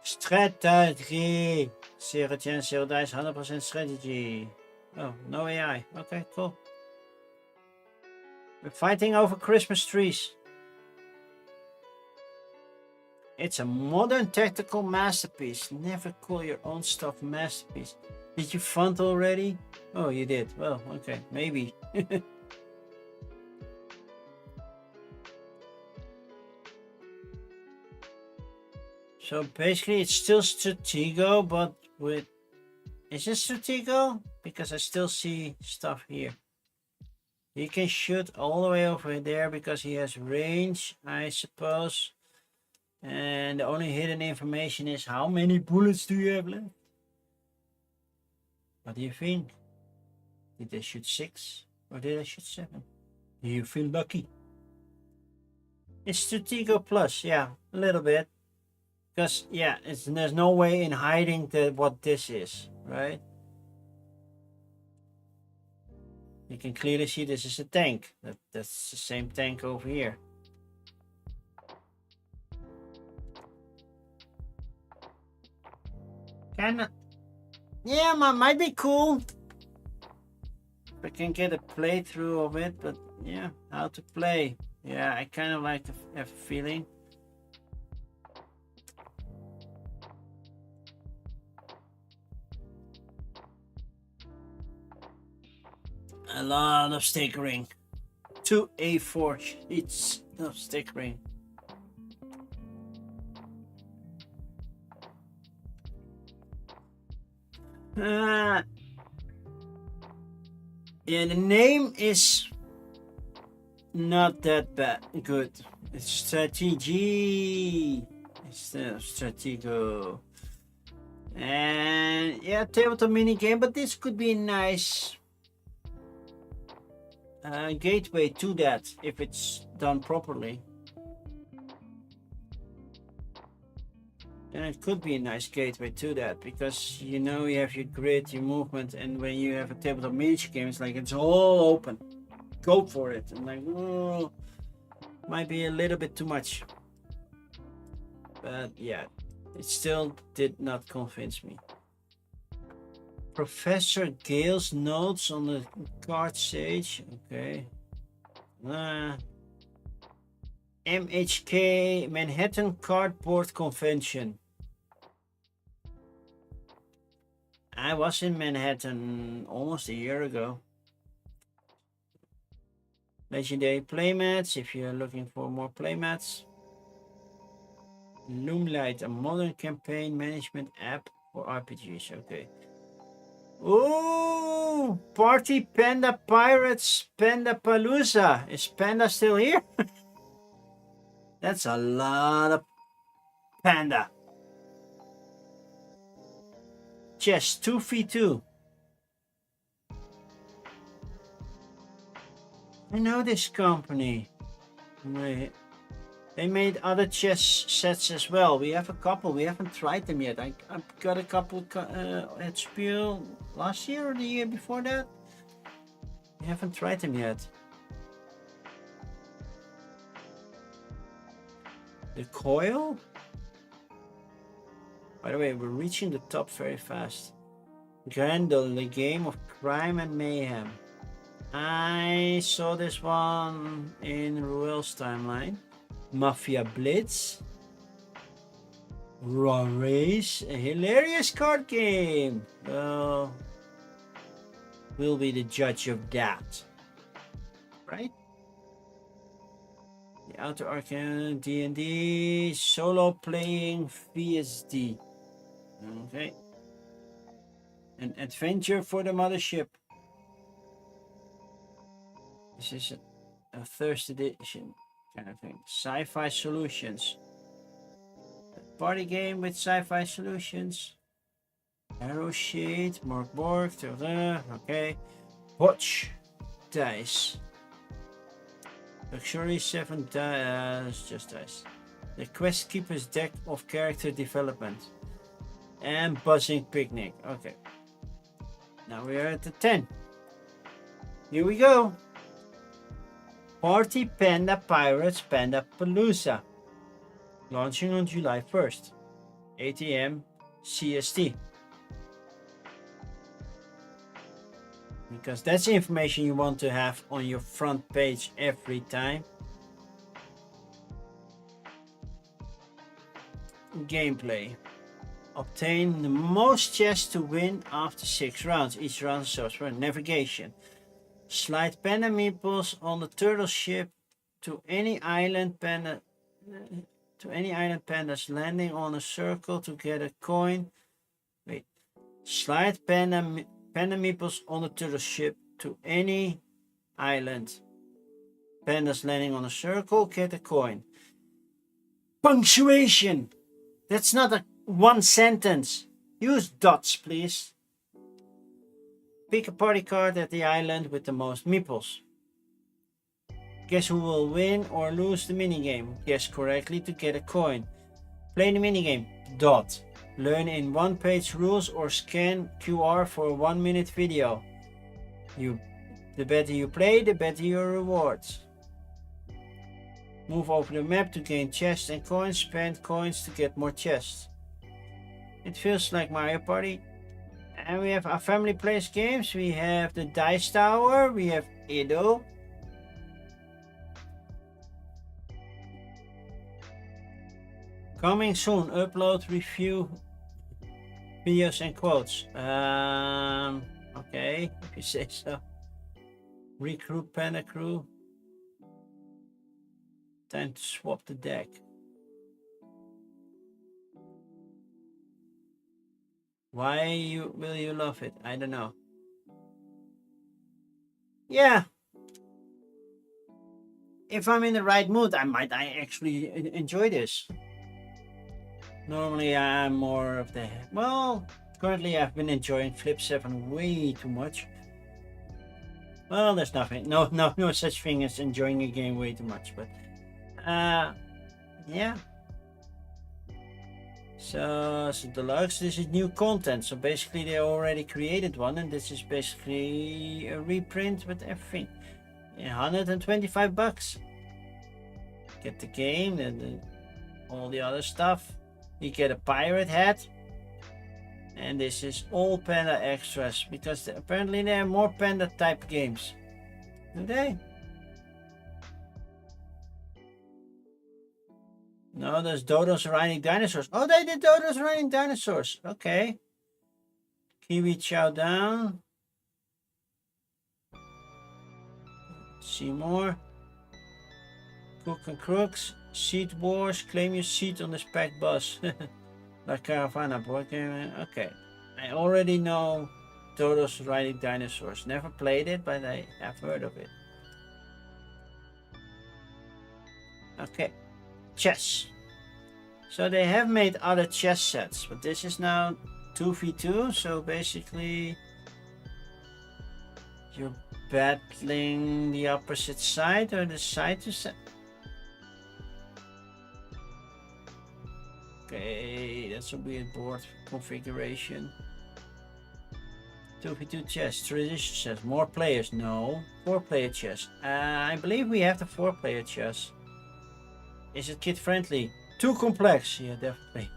Strategy. 0 chance, 0 dice, 100% strategy. Oh, no AI. Okay, cool. We're fighting over Christmas trees. It's a modern tactical masterpiece. Never call your own stuff masterpiece. Did you fund already? Oh, you did. Well, okay, maybe. So basically it's still Stratego, but with... Is it Stratego? Because I still see stuff here. He can shoot all the way over there because he has range, I suppose. And the only hidden information is how many bullets do you have left? What do you think? Did they shoot 6 Or did I shoot 7? Do you feel lucky? It's Stratego Plus, yeah, a little bit. Because, yeah, there's no way in hiding what this is, right? You can clearly see this is a tank. That's the same tank over here. Kinda, yeah, might be cool. I can get a playthrough of it, but yeah, how to play. Yeah, I kind of like to have a feeling. A lot of stickering. 2 A4 sheets of stickering. Yeah, the name is not that bad. Good. It's strategy. Instead of Stratego. And yeah, tabletop mini game, but this could be a nice gateway to that if it's done properly. Then it could be a nice gateway to that, because you know you have your grid, your movement, and when you have a tabletop miniature game, it's like it's all open. Go for it. And like, oh, might be a little bit too much. But yeah, it still did not convince me. Professor Gale's notes on the card sage. Okay. MHK Manhattan Cardboard Convention. I was in Manhattan almost a year ago. Legendary playmats, if you're looking for more playmats. Loomlight, a modern campaign management app for RPGs. Okay. Ooh, Party Panda Pirates Panda Palooza. Is Panda still here? That's a lot of panda. Chess 2v2. I know this company. They made other chess sets as well. We have a couple. We haven't tried them yet. I've got a couple at Spiel last year or the year before that. We haven't tried them yet. The coil? By the way, we're reaching the top very fast. Grendel, the game of crime and mayhem. I saw this one in Ruel's timeline. Mafia Blitz. Raw Race, a hilarious card game. Well, we'll be the judge of that. Right? The Outer Arcane, D&D, solo playing VSD. Okay. An adventure for the mothership. This is a first edition kind of thing. Sci-fi solutions. A party game with sci-fi solutions. Arrow sheet, Mork Borg, okay. Watch dice. Luxury 7 dice, just dice. The Quest Keeper's deck of character development. And Buzzing Picnic. Okay. Now we are at the 10. Here we go. Party Panda Pirates Panda Palooza. Launching on July 1st. 8 AM CST. Because that's the information you want to have on your front page every time. Gameplay. Obtain the most chests to win after 6 rounds. Each round serves for navigation. Slide panda meeples on the turtle ship to any island panda pandas landing on a circle to get a coin. Wait. Slide panda meeples on the turtle ship to any island pandas landing on a circle, get a coin. Punctuation. That's not a one sentence. Use dots, please. Pick a party card at the island with the most meeples. Guess who will win or lose the minigame? Guess correctly to get a coin. Play the minigame. Dot. Learn in one-page rules or scan QR for a 1-minute video. The better you play, the better your rewards. Move over the map to gain chests and coins. Spend coins to get more chests. It feels like Mario Party. And we have our family plays games. We have the Dice Tower. We have Edo. Coming soon. Upload review videos and quotes. Okay, if you say so. Recruit Panda Crew. Time to swap the deck. Why will you love it? I don't know. Yeah. If I'm in the right mood, I actually enjoy this. Normally I'm more of the... Well, currently I've been enjoying Flip 7 way too much. Well, there's nothing. No such thing as enjoying a game way too much, but... yeah. So deluxe, this is new content. So basically they already created one, and this is basically a reprint with everything. $125. Get the game and all the other stuff. You get a pirate hat. And this is all Panda extras, because apparently there are more Panda type games. Do they? No, there's Dodos riding dinosaurs. Oh, they did Dodos riding dinosaurs. Okay. Kiwi Chow Down. See more. Cook and Crooks. Seat Wars. Claim your seat on this packed bus. La Caravana board game. Okay. I already know Dodos riding dinosaurs. Never played it, but I have heard of it. Okay. Chess. So they have made other chess sets, but this is now 2v2, so basically you're battling the opposite side or the side to side. Okay, that's a weird board configuration. 2v2 chess, tradition chess, more players, no. 4-player chess. I believe we have the 4-player chess. Is it kid friendly? Too complex, yeah, definitely.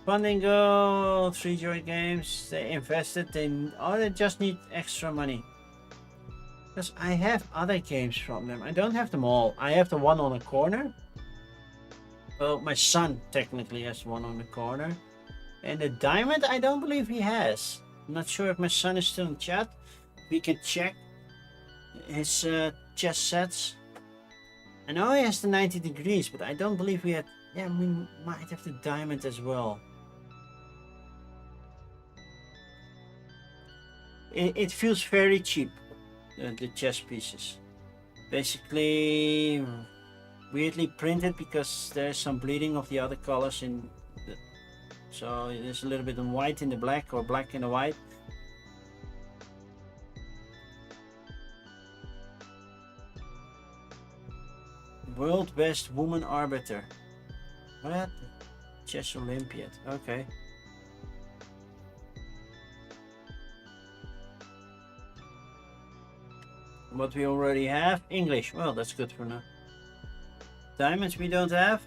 Funding goal, 3 joint games. They invested, they just need extra money. Because I have other games from them. I don't have them all. I have the one on the corner. Well, my son technically has one on the corner. And the diamond, I don't believe he has. I'm not sure if my son is still in chat. We can check his chess sets. I know he has the 90 degrees, but I don't believe we had... Yeah, we might have the diamond as well. It feels very cheap, the chess pieces. Basically, weirdly printed because there's some bleeding of the other colors in the... So there's a little bit of white in the black or black in the white. World Best Woman Arbiter. What? Chess Olympiad. Okay. What we already have? English. Well, that's good for now. Diamonds we don't have.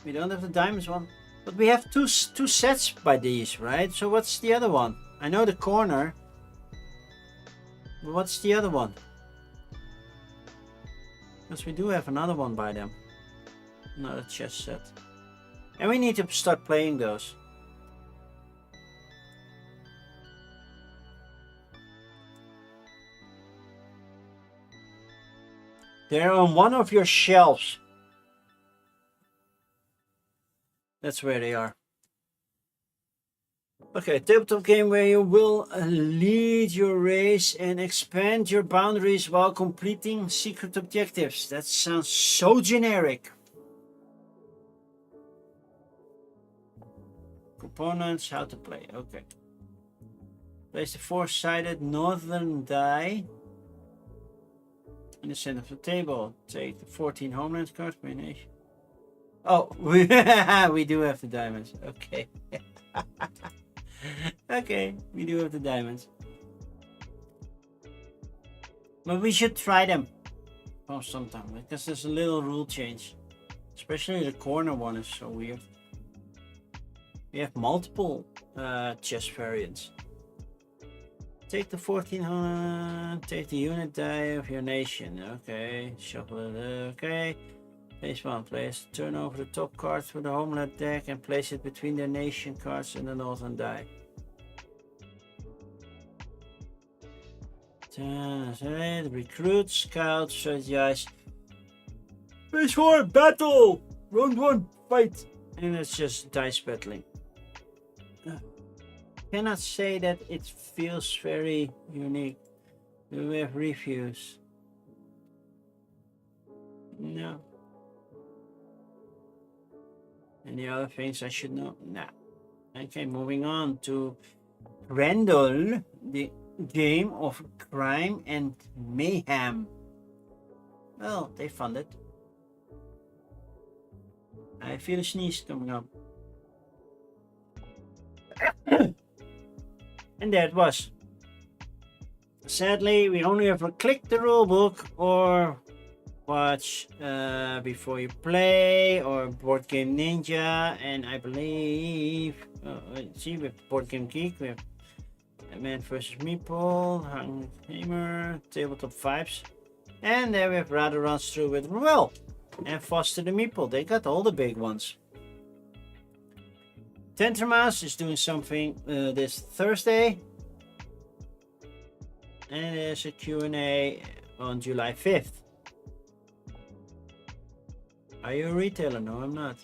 We don't have the diamonds one. But we have two sets by these, right? So what's the other one? I know the corner. But what's the other one? Because we do have another one by them. Another chess set. And we need to start playing those. They're on one of your shelves. That's where they are. Okay, tabletop game where you will lead your race and expand your boundaries while completing secret objectives. That sounds so generic. Components, how to play. Okay. Place the four-sided northern die in the center of the table. Take the 14 homeland cards per nation. Oh, we do have the diamonds. Okay. Okay, we do have the diamonds. But we should try them sometime, because there's a little rule change. Especially the corner one is so weird. We have multiple chess variants. Take the 14, take the unit die of your nation. Okay, shuffle it. Okay. Place one. Place turn over the top card for the homeland deck and place it between their nation cards and the northern die. Recruit, scout, strategize. Phase 4, battle! Round 1, fight! And it's just dice battling. Cannot say that it feels very unique. Do we have reviews? No. Any other things I should know? Nah. Okay, moving on to Grendel, the game of crime and mayhem. Well, they funded. I feel a sneeze coming up. And there it was. Sadly, we only ever click the rulebook or watch before you play or Board Game Ninja, and I believe see, we have Board Game Geek, we have Man vs. Meeple, Hungry Gamer, Tabletop Vibes, and then we have Rather Runs Through with Ruel and Foster the Meeple. They got all the big ones. Tentermouse is doing something this Thursday, and there's a Q&A on July 5th. Are you a retailer? No, I'm not.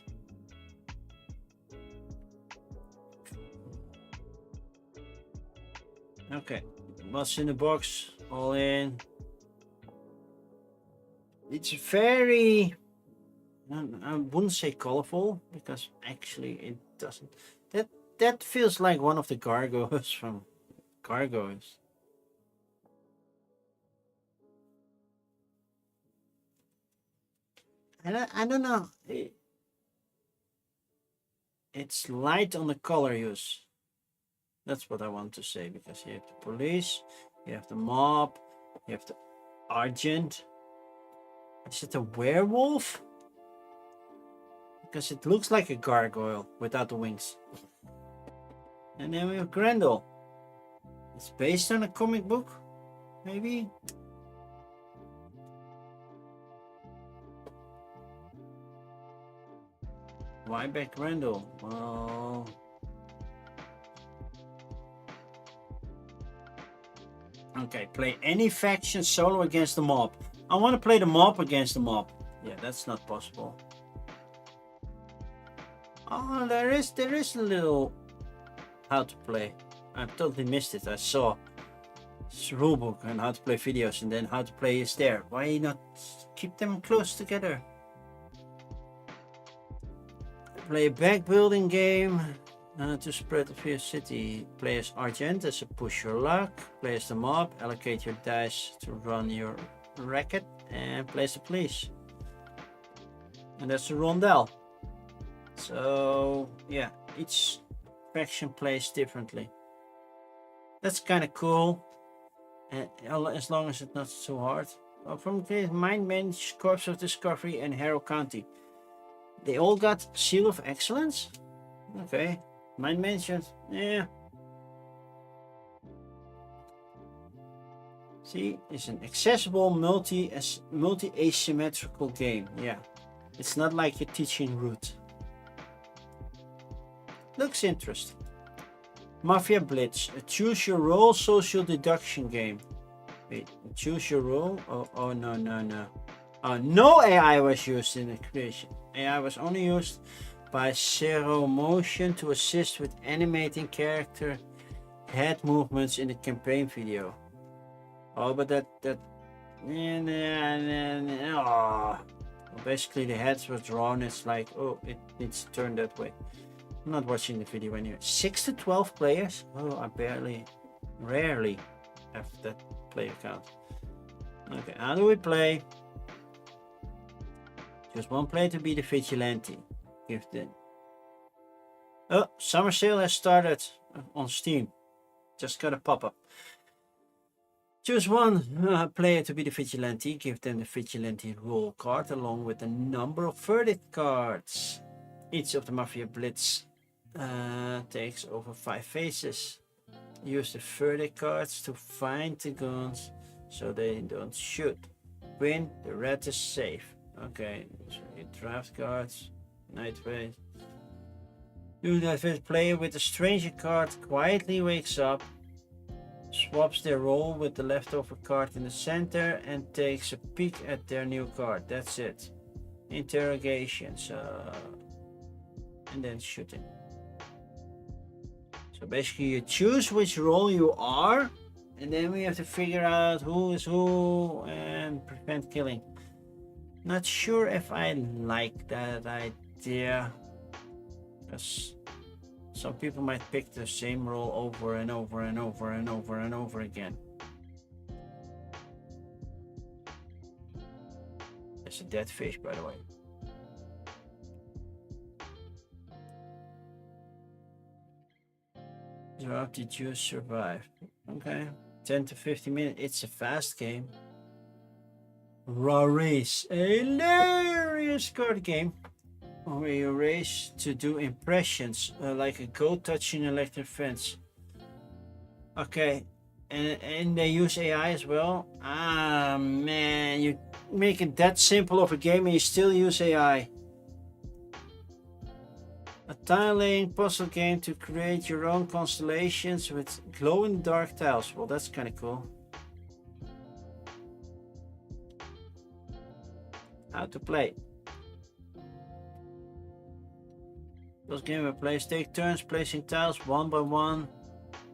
Okay, what's in the box? All in. It's very, I wouldn't say colorful, because actually it doesn't. That feels like one of the gargoyles from Gargoyles. I don't know. It's light on the color use. That's what I want to say, because you have the police, you have the mob, you have the Argent. Is it a werewolf? Because it looks like a gargoyle without the wings. And then we have Grendel. It's based on a comic book, maybe? Why back Grendel? Well, okay, play any faction solo against the mob. I want to play the mob against the mob. Yeah, that's not possible. Oh, there is a little how to play. I totally missed it. I saw this rulebook and how to play videos, and then how to play is there. Why not keep them close together? Play a back building game to spread the fear city. Play as Argent as a push your luck. Play as the mob. Allocate your dice to run your racket, and play as the police. And that's the rondel. So yeah, each faction plays differently. That's kind of cool, and as long as it's not so hard. From the Mind Managed, Corps of Discovery, and Harrow County. They all got Seal of Excellence? Okay. Mind Management, yeah. See, it's an accessible multi-asymmetrical game. Yeah. It's not like you're teaching root. Looks interesting. Mafia Blitz, a choose your role social deduction game. Wait, choose your role? Oh no. No AI was used in the creation. AI was only used by Zero Motion to assist with animating character head movements in the campaign video. Oh, but that oh. Basically the heads were drawn. It's like, oh, it needs to turn that way. I'm not watching the video anyway. 6 to 12 players? Oh, I barely rarely have that player count. Okay, how do we play? Just one player to be the vigilante. Give them. Oh, summer sale has started on Steam. Just got a pop-up. Choose one player to be the vigilante. Give them the vigilante role card along with a number of verdict cards. Each of the Mafia Blitz takes over 5 phases. Use the verdict cards to find the guns so they don't shoot. Win, the red is safe. Okay, so you draft cards. Night phase. Do that with player with a stranger card quietly wakes up, swaps their role with the leftover card in the center and takes a peek at their new card. That's it. Interrogations. And then shooting. So basically you choose which role you are, and then we have to figure out who is who and prevent killing. Not sure if I like that idea, because some people might pick the same role over and over and over and over and over again. There's a dead fish, by the way. How did you survive? Okay, 10 to 15 minutes. It's a fast game. Raw Race, a hilarious card game where you race to do impressions like a goat touching an electric fence. Okay, and they use AI as well. Ah man, you make it that simple of a game and you still use AI. A tile-laying puzzle game to create your own constellations with glow-in-the-dark tiles. Well, that's kind of cool. How to play. This game where players take turns placing tiles one by one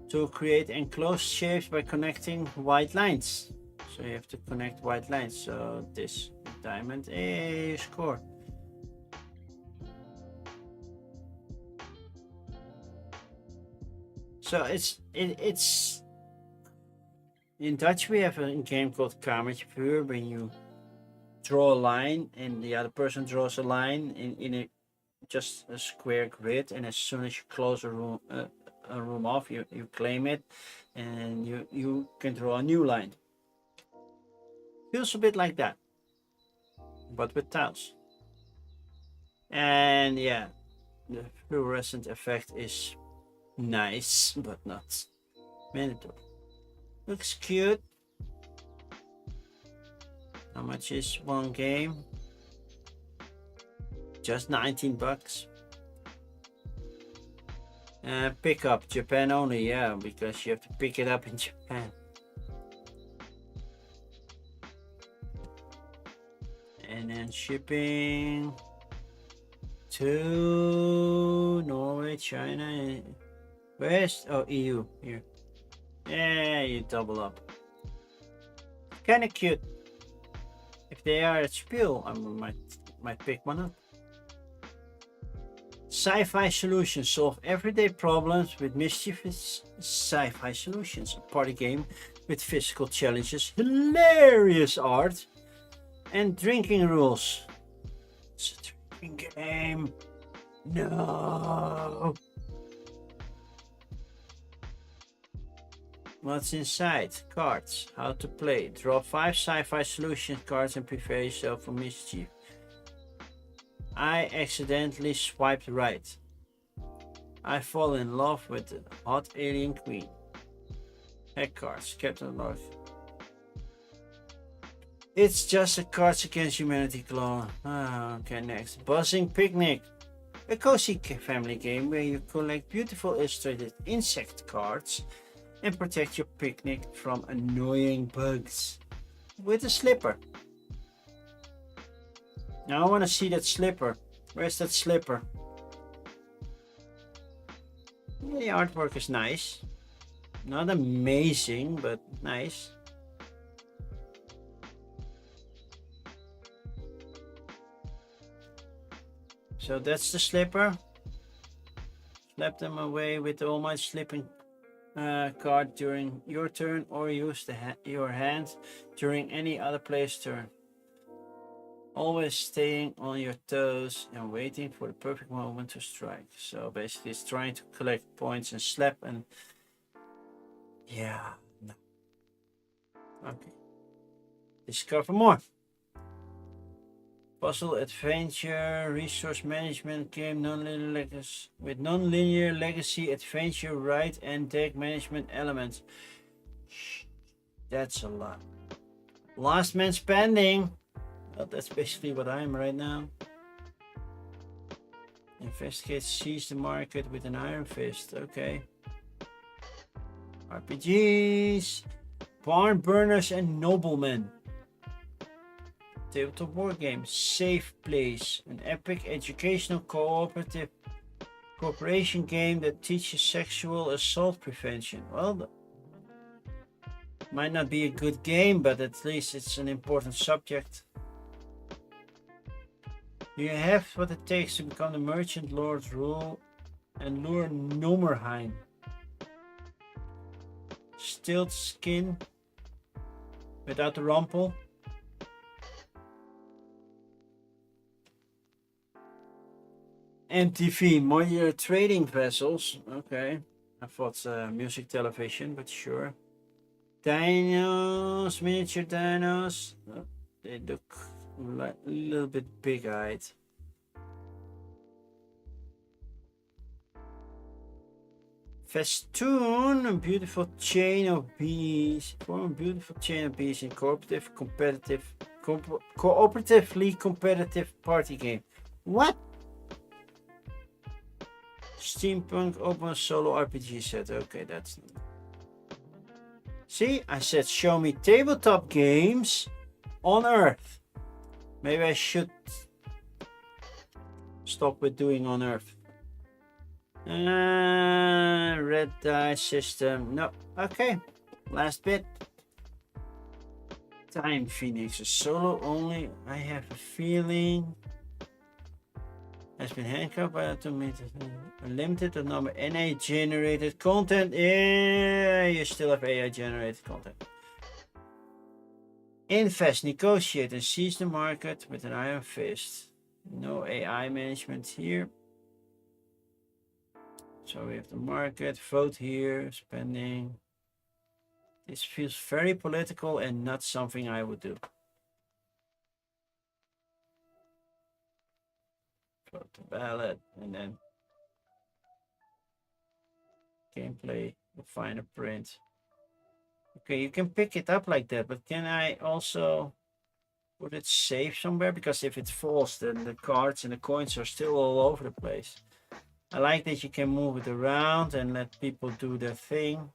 to create enclosed shapes by connecting white lines. So you have to connect white lines. So this diamond, hey, you score. So it's in Dutch we have a game called Kamertje when you draw a line and the other person draws a line in just a square grid, and as soon as you close a room off, you claim it, and you can draw a new line. Feels a bit like that, but with tiles. And yeah, the fluorescent effect is nice, but not mandatory. Looks cute. How much is one game? Just 19 bucks. Pick up Japan only, yeah, because you have to pick it up in Japan. And then shipping to Norway, China. Where's EU here? Yeah, you double up. Kind of cute. If they are at Spiel, I might pick one up. Sci-fi solutions solve everyday problems with mischievous sci-fi solutions. A party game with physical challenges, hilarious art, and drinking rules. It's a drinking game. No. What's inside? Cards. How to play. Draw 5 sci-fi solution cards and prepare yourself for mischief. I accidentally swiped right. I fall in love with the hot alien queen. Heck cards. Captain North. It's just a Cards Against Humanity clone. Okay, next. Buzzing Picnic. A cozy family game where you collect beautiful illustrated insect cards and protect your picnic from annoying bugs with a slipper. Now I want to see that slipper. Where's that slipper? The artwork is nice. Not amazing, but nice. So that's the slipper. Slap them away with all my slipping card during your turn, or use your hand during any other player's turn. Always staying on your toes and waiting for the perfect moment to strike. So basically it's trying to collect points and slap and... yeah, no. Okay. Discover more. Puzzle adventure, resource management game, with non-linear legacy adventure, ride and deck management elements. That's a lot. Last man standing. Well, that's basically what I am right now. Investigate, seize the market with an iron fist. Okay. RPGs, barn burners and noblemen. Tabletop board game, Safe Place, an epic educational cooperation game that teaches sexual assault prevention. Well, might not be a good game, but at least it's an important subject. You have what it takes to become the merchant lord's rule and lure Nomerheim. Stilt skin without the rumple. MTV, modular trading vessels. Okay. I thought music television, but sure. Dinos, miniature dinos. Oh, they look like a little bit big-eyed. Festoon, a beautiful chain of bees. Form a beautiful chain of bees in cooperatively competitive party game. What? Steampunk open solo RPG set. Okay, that's... See, I said show me tabletop games on Earth. Maybe I should stop with doing on Earth. Red die system. No. Okay. Last bit. Time Phoenix. A solo only. I have a feeling. Has been handcuffed by a limited number NA generated content. Yeah, you still have AI generated content. Invest, negotiate, and seize the market with an iron fist. No AI management here. So we have the market, vote here, spending. This feels very political and not something I would do. Vote the ballot and then gameplay, the finer print. Okay, you can pick it up like that, but can I also put it safe somewhere? Because if it falls, then the cards and the coins are still all over the place. I like that you can move it around and let people do their thing.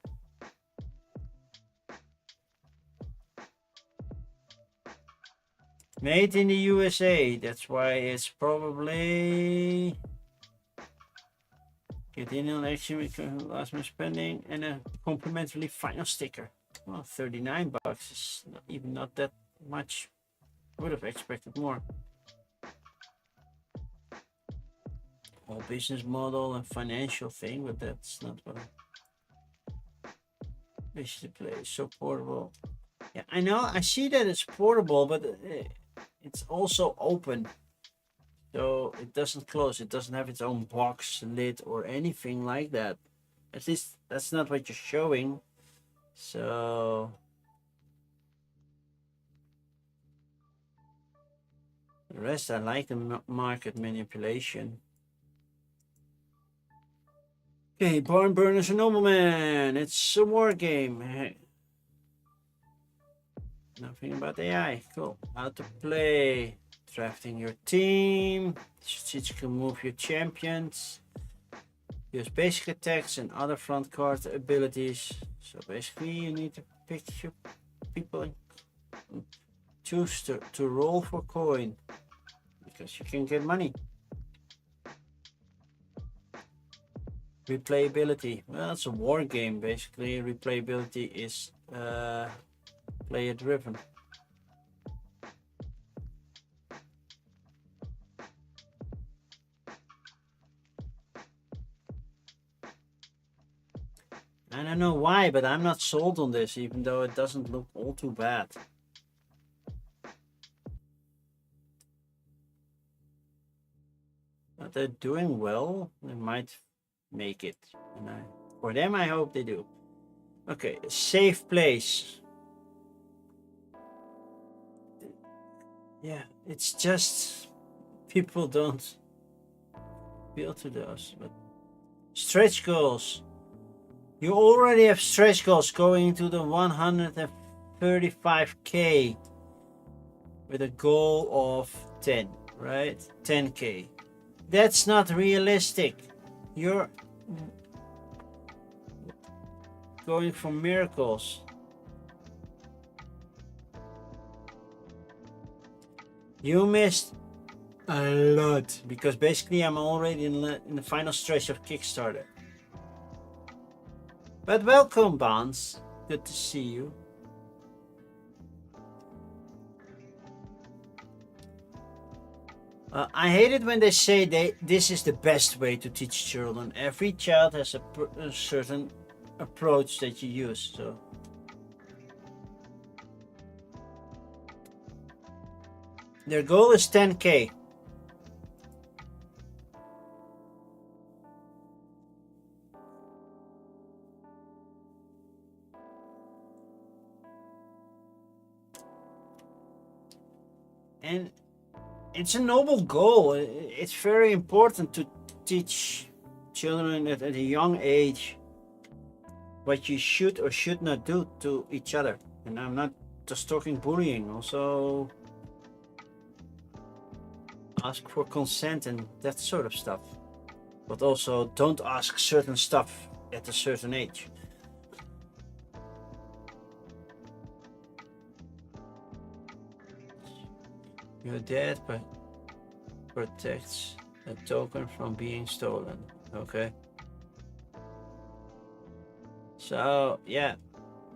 Made in the USA, that's why it's probably... Get in on action with last man spending and a complimentary final sticker. Well, 39 bucks is not that much. Would have expected more. Whole business model and financial thing, but that's not what I wish to play. It's so portable. Yeah, I know. I see that it's portable, but it's also open. So it doesn't close. It doesn't have its own box, lid, or anything like that. At least that's not what you're showing. So the rest, I like the market manipulation. Okay, Barn Burners and Nobleman. It's a war game. Hey. Nothing about AI. Cool. How to play. Drafting your team. Strategically move your champions. Use basic attacks and other front card abilities. So basically you need to pick your people and choose to roll for coin. Because you can get money. Replayability. Well, it's a war game basically. Replayability is player driven. I don't know why, but I'm not sold on this, even though it doesn't look all too bad. But they're doing well. They might make it. And for them, I hope they do. Okay, safe place. Yeah, it's just people don't feel to those. But stretch goals. You already have stretch goals going into the 135k with a goal of 10, right? 10k. That's not realistic. You're going for miracles. You missed a lot because basically I'm already in the final stretch of Kickstarter. But welcome, Bonds. Good to see you. I hate it when they say this is the best way to teach children. Every child has a certain approach that you use. So their goal is 10k. And it's a noble goal. It's very important to teach children at a young age what you should or should not do to each other. And I'm not just talking bullying, also ask for consent and that sort of stuff. But also don't ask certain stuff at a certain age. Your dad protects a token from being stolen. Okay. So yeah,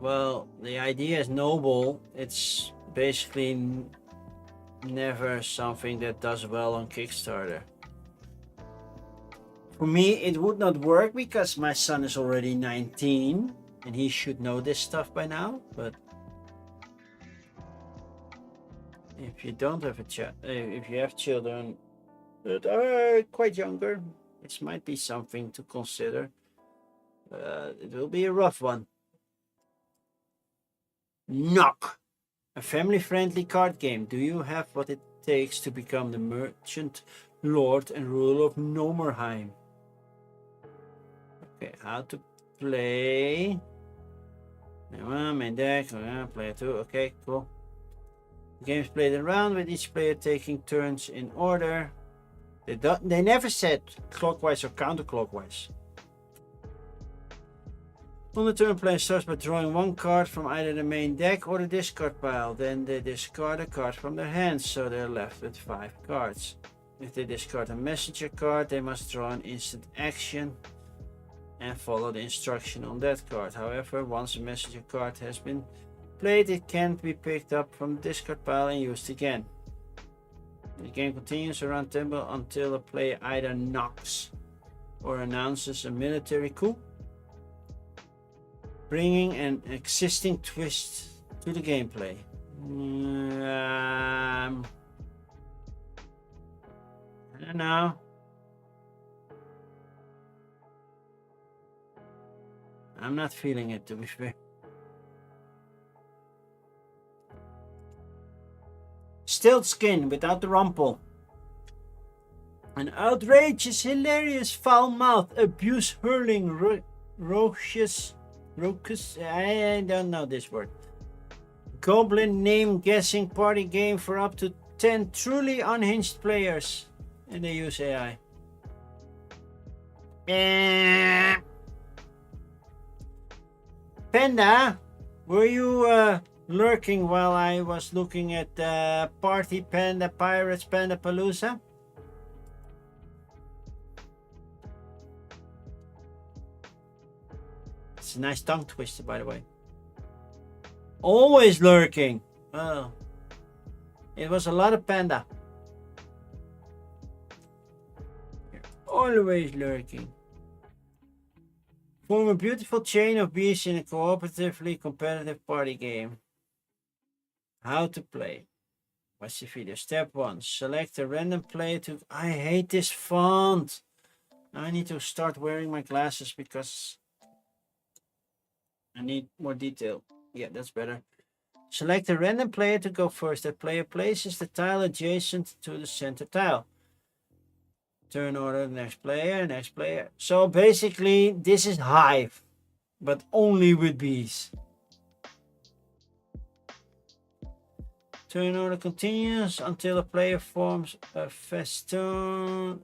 well, the idea is noble. It's basically never something that does well on Kickstarter. For me, it would not work because my son is already 19 and he should know this stuff by now. But if you don't have a child, if you have children that are quite younger, this might be something to consider. It will be a rough one. Knock, a family-friendly card game. Do you have what it takes to become the merchant, lord, and ruler of Nomerheim? Okay, how to play? Main deck, player 2. Okay, cool. The game is played around with each player taking turns in order. They never said clockwise or counterclockwise. On the turn, player starts by drawing one card from either the main deck or the discard pile. Then they discard a card from their hands, so they're left with 5 cards. If they discard a messenger card, they must draw an instant action and follow the instruction on that card. However, once a messenger card has been played, it can't be picked up from the discard pile and used again. The game continues around tempo until a player either knocks or announces a military coup, bringing an existing twist to the gameplay. I don't know. I'm not feeling it, to be fair. Stilt skin without the rumple. An outrageous, hilarious, foul mouth, abuse hurling, raucous, I don't know this word. Goblin name guessing party game for up to 10 truly unhinged players. And they use AI. Panda, were you lurking while I was looking at Party Panda Pirates Panda Palooza? It's a nice tongue twister, by the way. Always lurking. Oh, it was a lot of panda. You're always lurking. Form a beautiful chain of bees in a cooperatively competitive party game. How to play. Watch the video. Step 1. Select a random player to... I hate this font. I need to start wearing my glasses because I need more detail. Yeah, that's better. Select a random player to go first. That player places the tile adjacent to the center tile. Turn order, next player. So basically, this is Hive, but only with bees. Turn order continues until a player forms a festoon.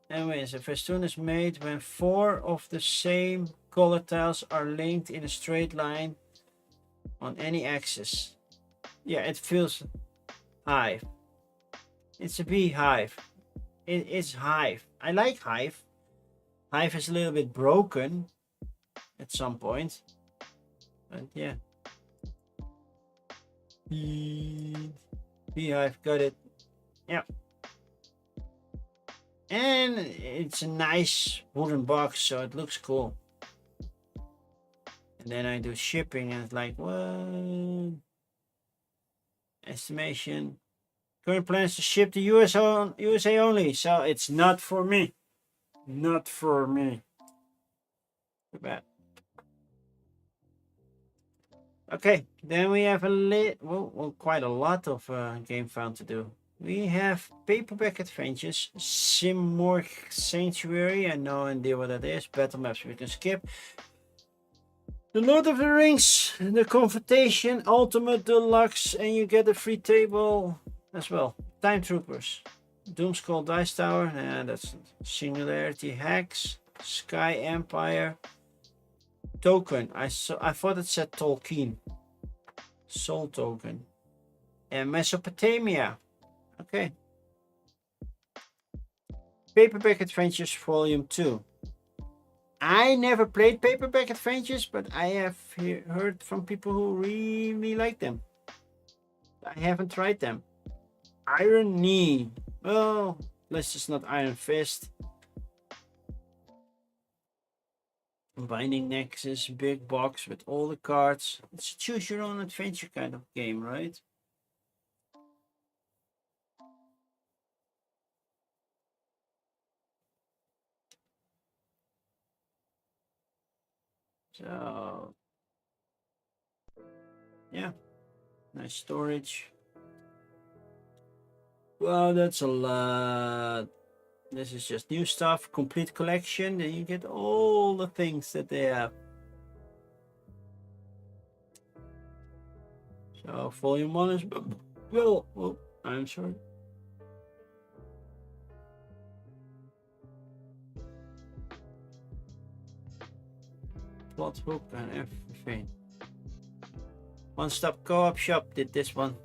Anyways, a festoon is made when 4 of the same color tiles are linked in a straight line on any axis. Yeah, it feels Hive. It's a beehive. It's Hive. I like Hive. Hive is a little bit broken at some point. But yeah. Beehive, got it. Yeah. And it's a nice wooden box, so it looks cool. And then I do shipping and it's like, what? Estimation. Current plans to ship to USA only, so it's not for me. Not for me. Too bad. Okay, then we have quite a lot of game found to do. We have Paperback Adventures, Simorgh Sanctuary, I have no idea what that is, Battle Maps we can skip. The Lord of the Rings, the Confrontation, Ultimate Deluxe, and you get a free table as well. Time Troopers, Doomskull Dice Tower, and that's Singularity Hacks, Sky Empire, Token. I thought it said Tolkien. Soul Token. And Mesopotamia. Okay. Paperback Adventures Volume 2. I never played Paperback Adventures, but I have heard from people who really like them. I haven't tried them. Iron Knee. Well, let's just not Iron Fist. Binding Nexus, big box with all the cards. It's a choose your own adventure kind of game, right? So, yeah, nice storage. Well, that's a lot. This is just new stuff, complete collection. Then you get all the things that they have. So, volume 1 is... Well, I'm sorry. Plot book and everything. One Stop Co-op Shop did this one.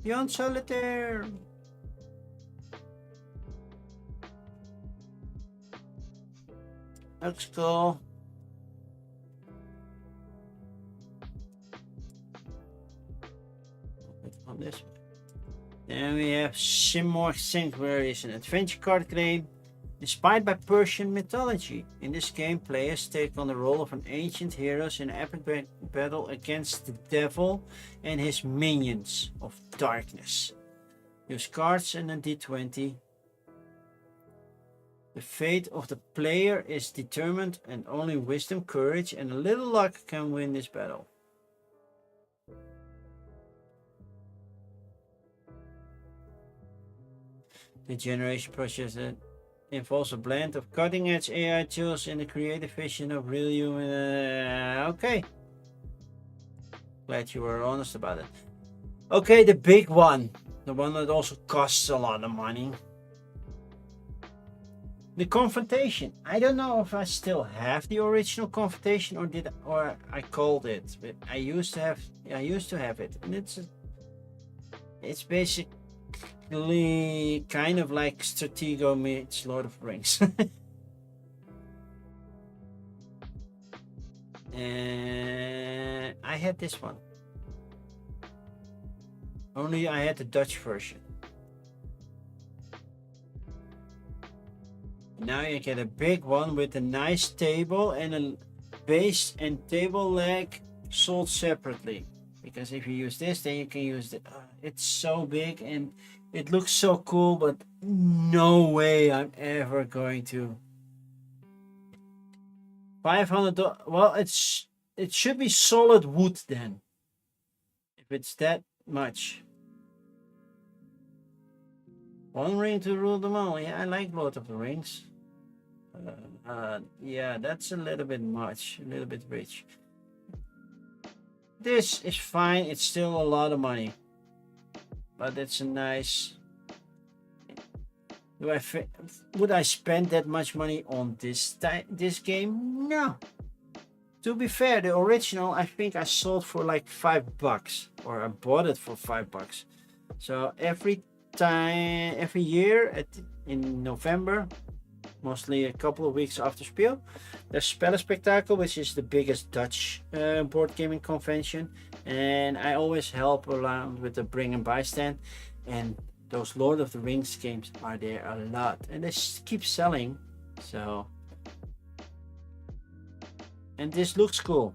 Beyond Solitaire. Looks cool. On this. Then we have Simorgh Sanctuary, is an adventure card game inspired by Persian mythology. In this game, players take on the role of an ancient heroes in an epic battle against the devil and his minions of darkness. Use cards and a d20. The fate of the player is determined, and only wisdom, courage, and a little luck can win this battle. The generation process involves a blend of cutting-edge AI tools and the creative vision of real human. Okay. Glad you were honest about it. Okay, the big one. The one that also costs a lot of money. The Confrontation. I don't know if I still have the original Confrontation or I called it. But I used to have it, and it's basically kind of like Stratego meets Lord of the Rings. And I had this one. Only I had the Dutch version. Now you get a big one with a nice table and a base and table leg sold separately. Because if you use this, then you can use it. It's so big and it looks so cool, but no way I'm ever going to. $500. Well, it should be solid wood then. If it's that much. One ring to rule them all. Yeah, I like Lord of the Rings. Yeah, that's a little bit much, a little bit rich. This is fine. It's still a lot of money, but it's a nice. Would I spend that much money on this game? No. To be fair, the original I think I sold for like $5, or I bought it for $5. So every year in November, mostly a couple of weeks after Spiel, there's Spellenspectakel, which is the biggest Dutch board gaming convention, and I always help around with the bring and buy stand, and those Lord of the Rings games are there a lot, and they keep selling. So, and this looks cool.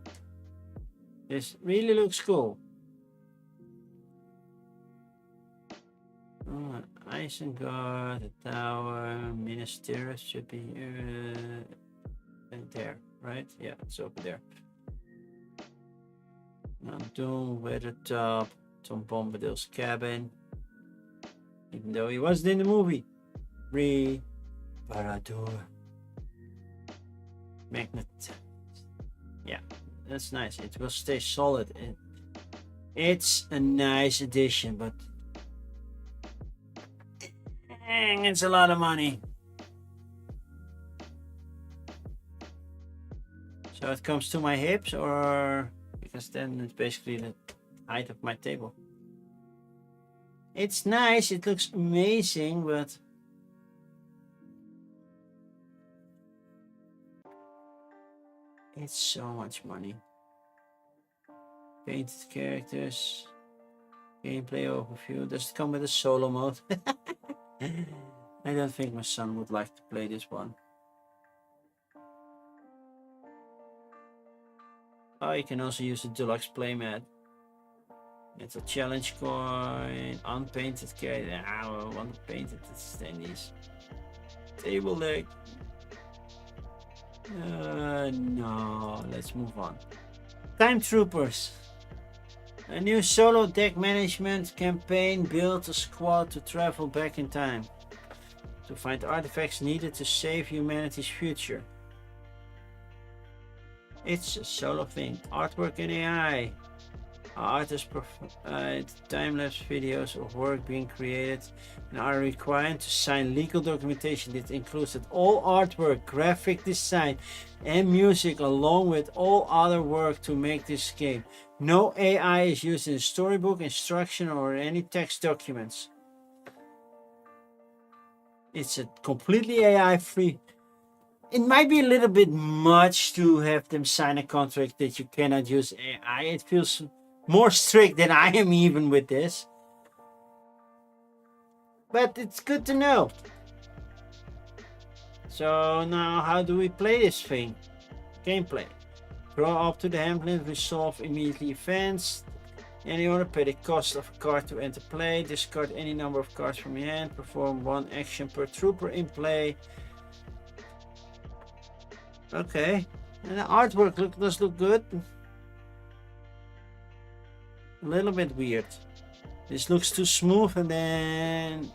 This really looks cool. Isengard, the tower, Ministerius should be there, right? Yeah, it's over there. Doom, Weathertop, Tom Bombadil's cabin. Even though he wasn't in the movie. Baradur. Magnet. Yeah, that's nice. It will stay solid. It's a nice addition, but dang, it's a lot of money. So it comes to my hips, or because then it's basically the height of my table. It's nice, it looks amazing, but it's so much money. Painted characters, gameplay overview. Does it come with a solo mode? I don't think my son would like to play this one. Oh, you can also use the deluxe playmat. It's a challenge coin, unpainted character. I want to paint it. It's these. Table leg. No, let's move on. Time Troopers. A new solo deck management campaign builds a squad to travel back in time to find artifacts needed to save humanity's future. It's a solo thing. Artwork and AI. Artists provide time-lapse videos of work being created and are required to sign legal documentation that includes that all artwork, graphic design, and music, along with all other work to make this game. No AI is used in the storybook, instruction, or any text documents. It's a completely AI-free. It might be a little bit much to have them sign a contract that you cannot use AI. It feels more strict than I am even with this. But it's good to know. So now how do we play this thing? Gameplay. Draw up to the hand, resolve immediately events. Any order, pay the cost of a card to enter play. Discard any number of cards from your hand. Perform one action per trooper in play. Okay. And the artwork does look good. A little bit weird. This looks too smooth, and then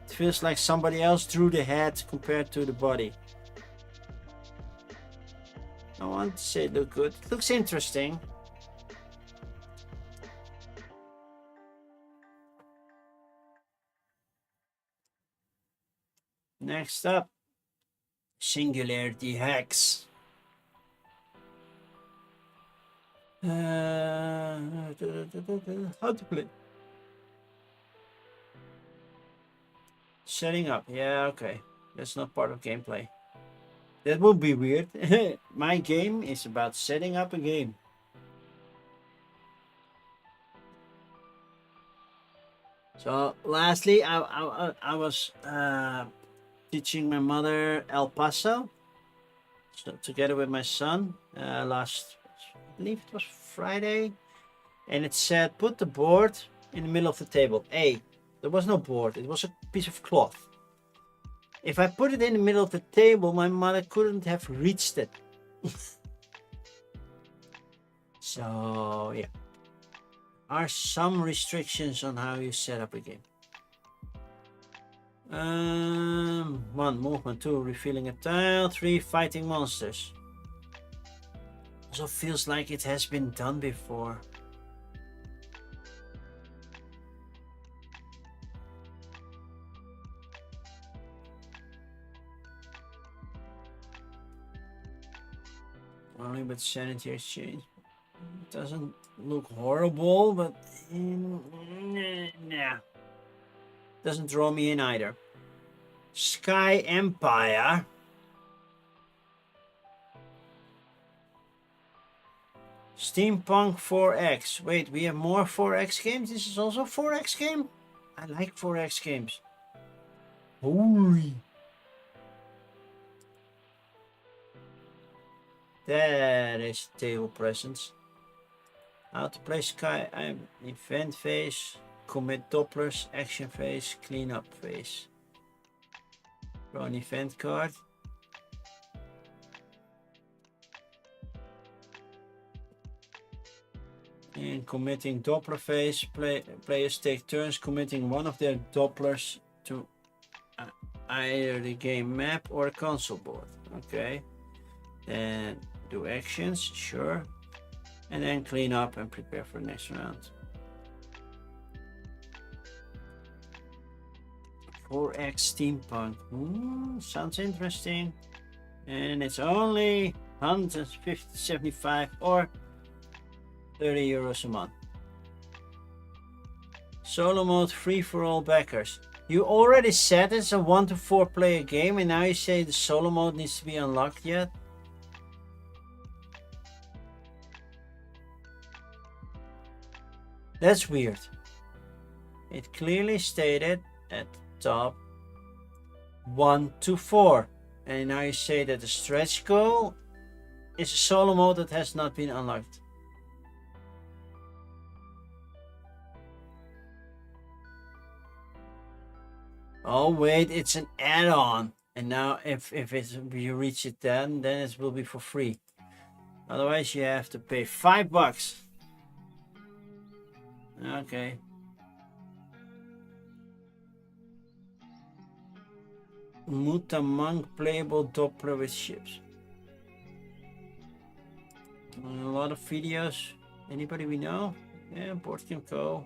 it feels like somebody else drew the head compared to the body. I want to say it looks good. It looks interesting. Next up, Singularity Hacks. How to play? Setting up. Yeah, okay. That's not part of gameplay. That would be weird. My game is about setting up a game. So lastly, I was teaching my mother El Paso, so together with my son last, I believe it was Friday, and it said put the board in the middle of the table. There was no board, it was a piece of cloth. If I put it in the middle of the table, my mother couldn't have reached it. So yeah, are some restrictions on how you set up a game. 1 movement, 2 revealing a tile, 3 fighting monsters. Also feels like it has been done before. Only with sanity exchange. It doesn't look horrible, but nah. Doesn't draw me in either. Sky Empire. Steampunk 4X. Wait, we have more 4X games? This is also a 4X game? I like 4X games. Holy. That is table presence. How to play Sky event phase, commit Dopplers, action phase, cleanup phase. Draw an event card. In committing Doppler phase, players take turns committing one of their Dopplers to either the game map or a console board. Okay. Then do actions, sure. And then clean up and prepare for the next round. 4X Steampunk. Sounds interesting. And it's only 175 or 30 euros a month. Solo mode free for all backers. You already said it's a 1 to 4 player game, and now you say the solo mode needs to be unlocked yet? That's weird. It clearly stated at the top 1 to 4, and now you say that the stretch goal is a solo mode that has not been unlocked. Oh wait, it's an add-on, and now if you reach it then it will be for free. Otherwise you have to pay $5. Okay. Mutamang playable Doppler with ships. A lot of videos. Anybody we know? Yeah, Board Game Co.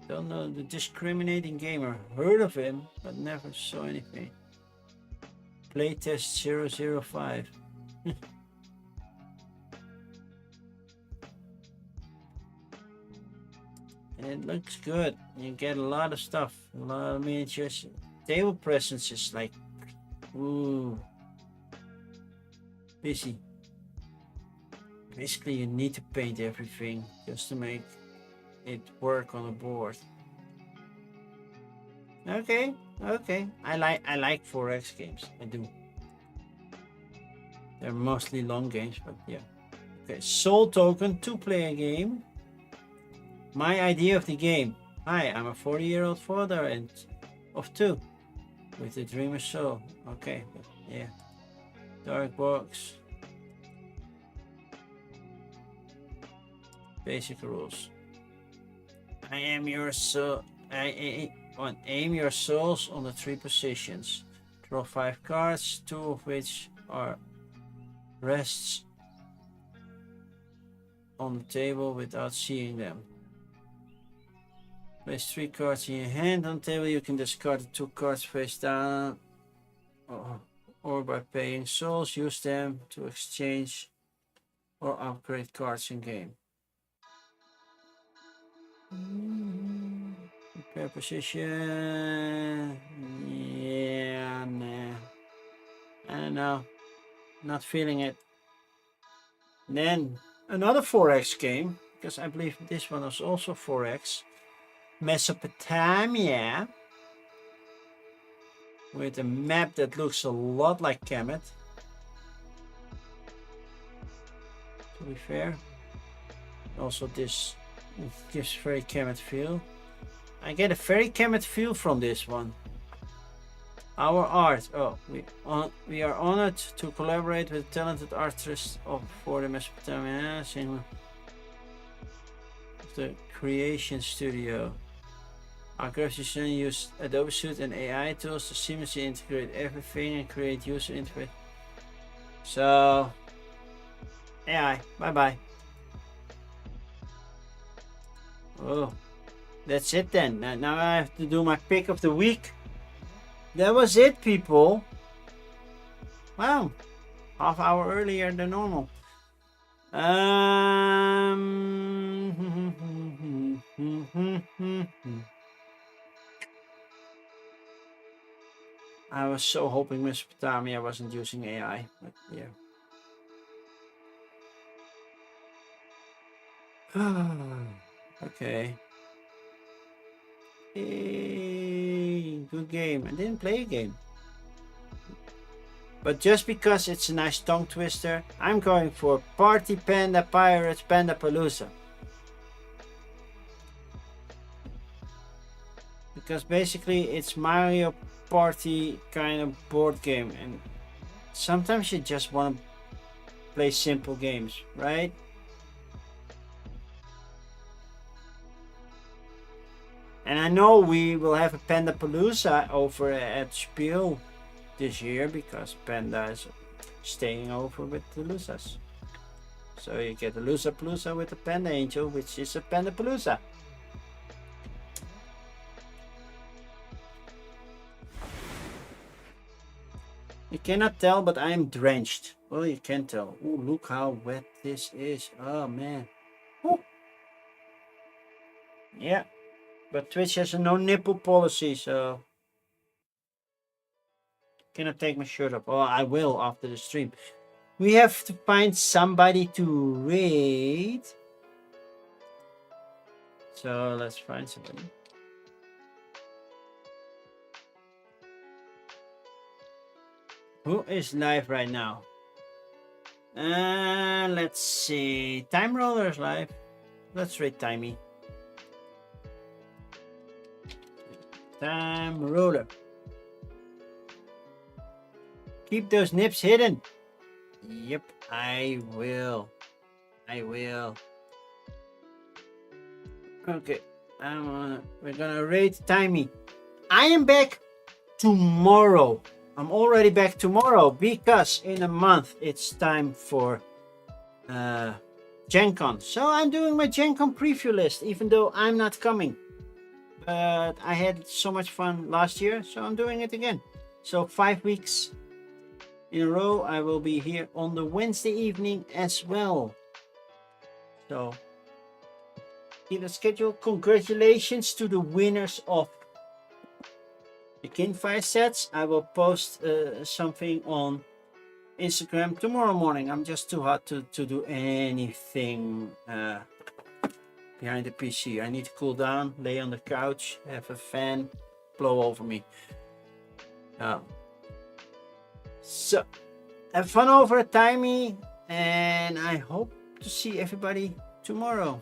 Don't know the discriminating gamer. Heard of him, but never saw anything. Playtest 005. And it looks good. You get a lot of stuff, a lot of miniatures. Table presence is like, ooh, busy. Basically, you need to paint everything just to make it work on a board. Okay. I like 4X games. I do. They're mostly long games, but yeah. Okay, Soul Token 2-player game. My idea of the game. Hi, I'm a 40-year-old father and of 2 with a dreamer's soul. Okay, yeah. Dark box. Basic rules. I am your soul. Aim your souls on the 3 positions. Draw 5 cards, 2 of which are rests on the table without seeing them. Place 3 cards in your hand on the table. You can discard the 2 cards face down, or by paying souls, use them to exchange or upgrade cards in game. Prepare position. Yeah, nah. I don't know. Not feeling it. Then another 4X game, because I believe this one was also 4X. Mesopotamia with a map that looks a lot like Kemet. To be fair, also this gives very Kemet feel. I get a very Kemet feel from this one. Our art. Oh, we are honored to collaborate with talented artists for the Mesopotamia the creation studio. Our graphics use Adobe Suite and AI tools to seamlessly integrate everything and create user interface. So, AI, bye bye. Oh, that's it then. Now I have to do my pick of the week. That was it, people. Wow, half hour earlier than normal. I was so hoping Mesopotamia wasn't using AI, but yeah. Okay. Hey, good game. I didn't play a game. But just because it's a nice tongue twister, I'm going for Party Panda Pirates Panda Palooza. Because basically it's Mario Party kind of board game, and sometimes you just want to play simple games, right? And I know we will have a Panda Palooza over at Spiel this year because Panda is staying over with the Losas. So you get a Losa Palooza with a Panda Angel, which is a Panda Palooza. You cannot tell, but I am drenched. Well, you can tell. Oh, look how wet this is. Oh, man. Ooh. Yeah, but Twitch has a no nipple policy, so cannot take my shirt off. Oh, I will after the stream. We have to find somebody to raid. So let's find somebody. Who is live right now? Let's see. Time Roller is live. Let's raid Timey. Time Roller. Keep those nips hidden. Yep, I will. I will. Okay, we're gonna raid Timey. I am back tomorrow. I'm already back tomorrow because in a month it's time for Gen Con. So I'm doing my Gen Con preview list, even though I'm not coming. But I had so much fun last year, so I'm doing it again. So 5 weeks in a row, I will be here on the Wednesday evening as well. So in the schedule, congratulations to the winners of the Kingfire sets. I will post something on Instagram tomorrow morning. I'm just too hot to do anything behind the PC. I need to cool down, lay on the couch, have a fan blow over me. So have fun over at Timey, and I hope to see everybody tomorrow.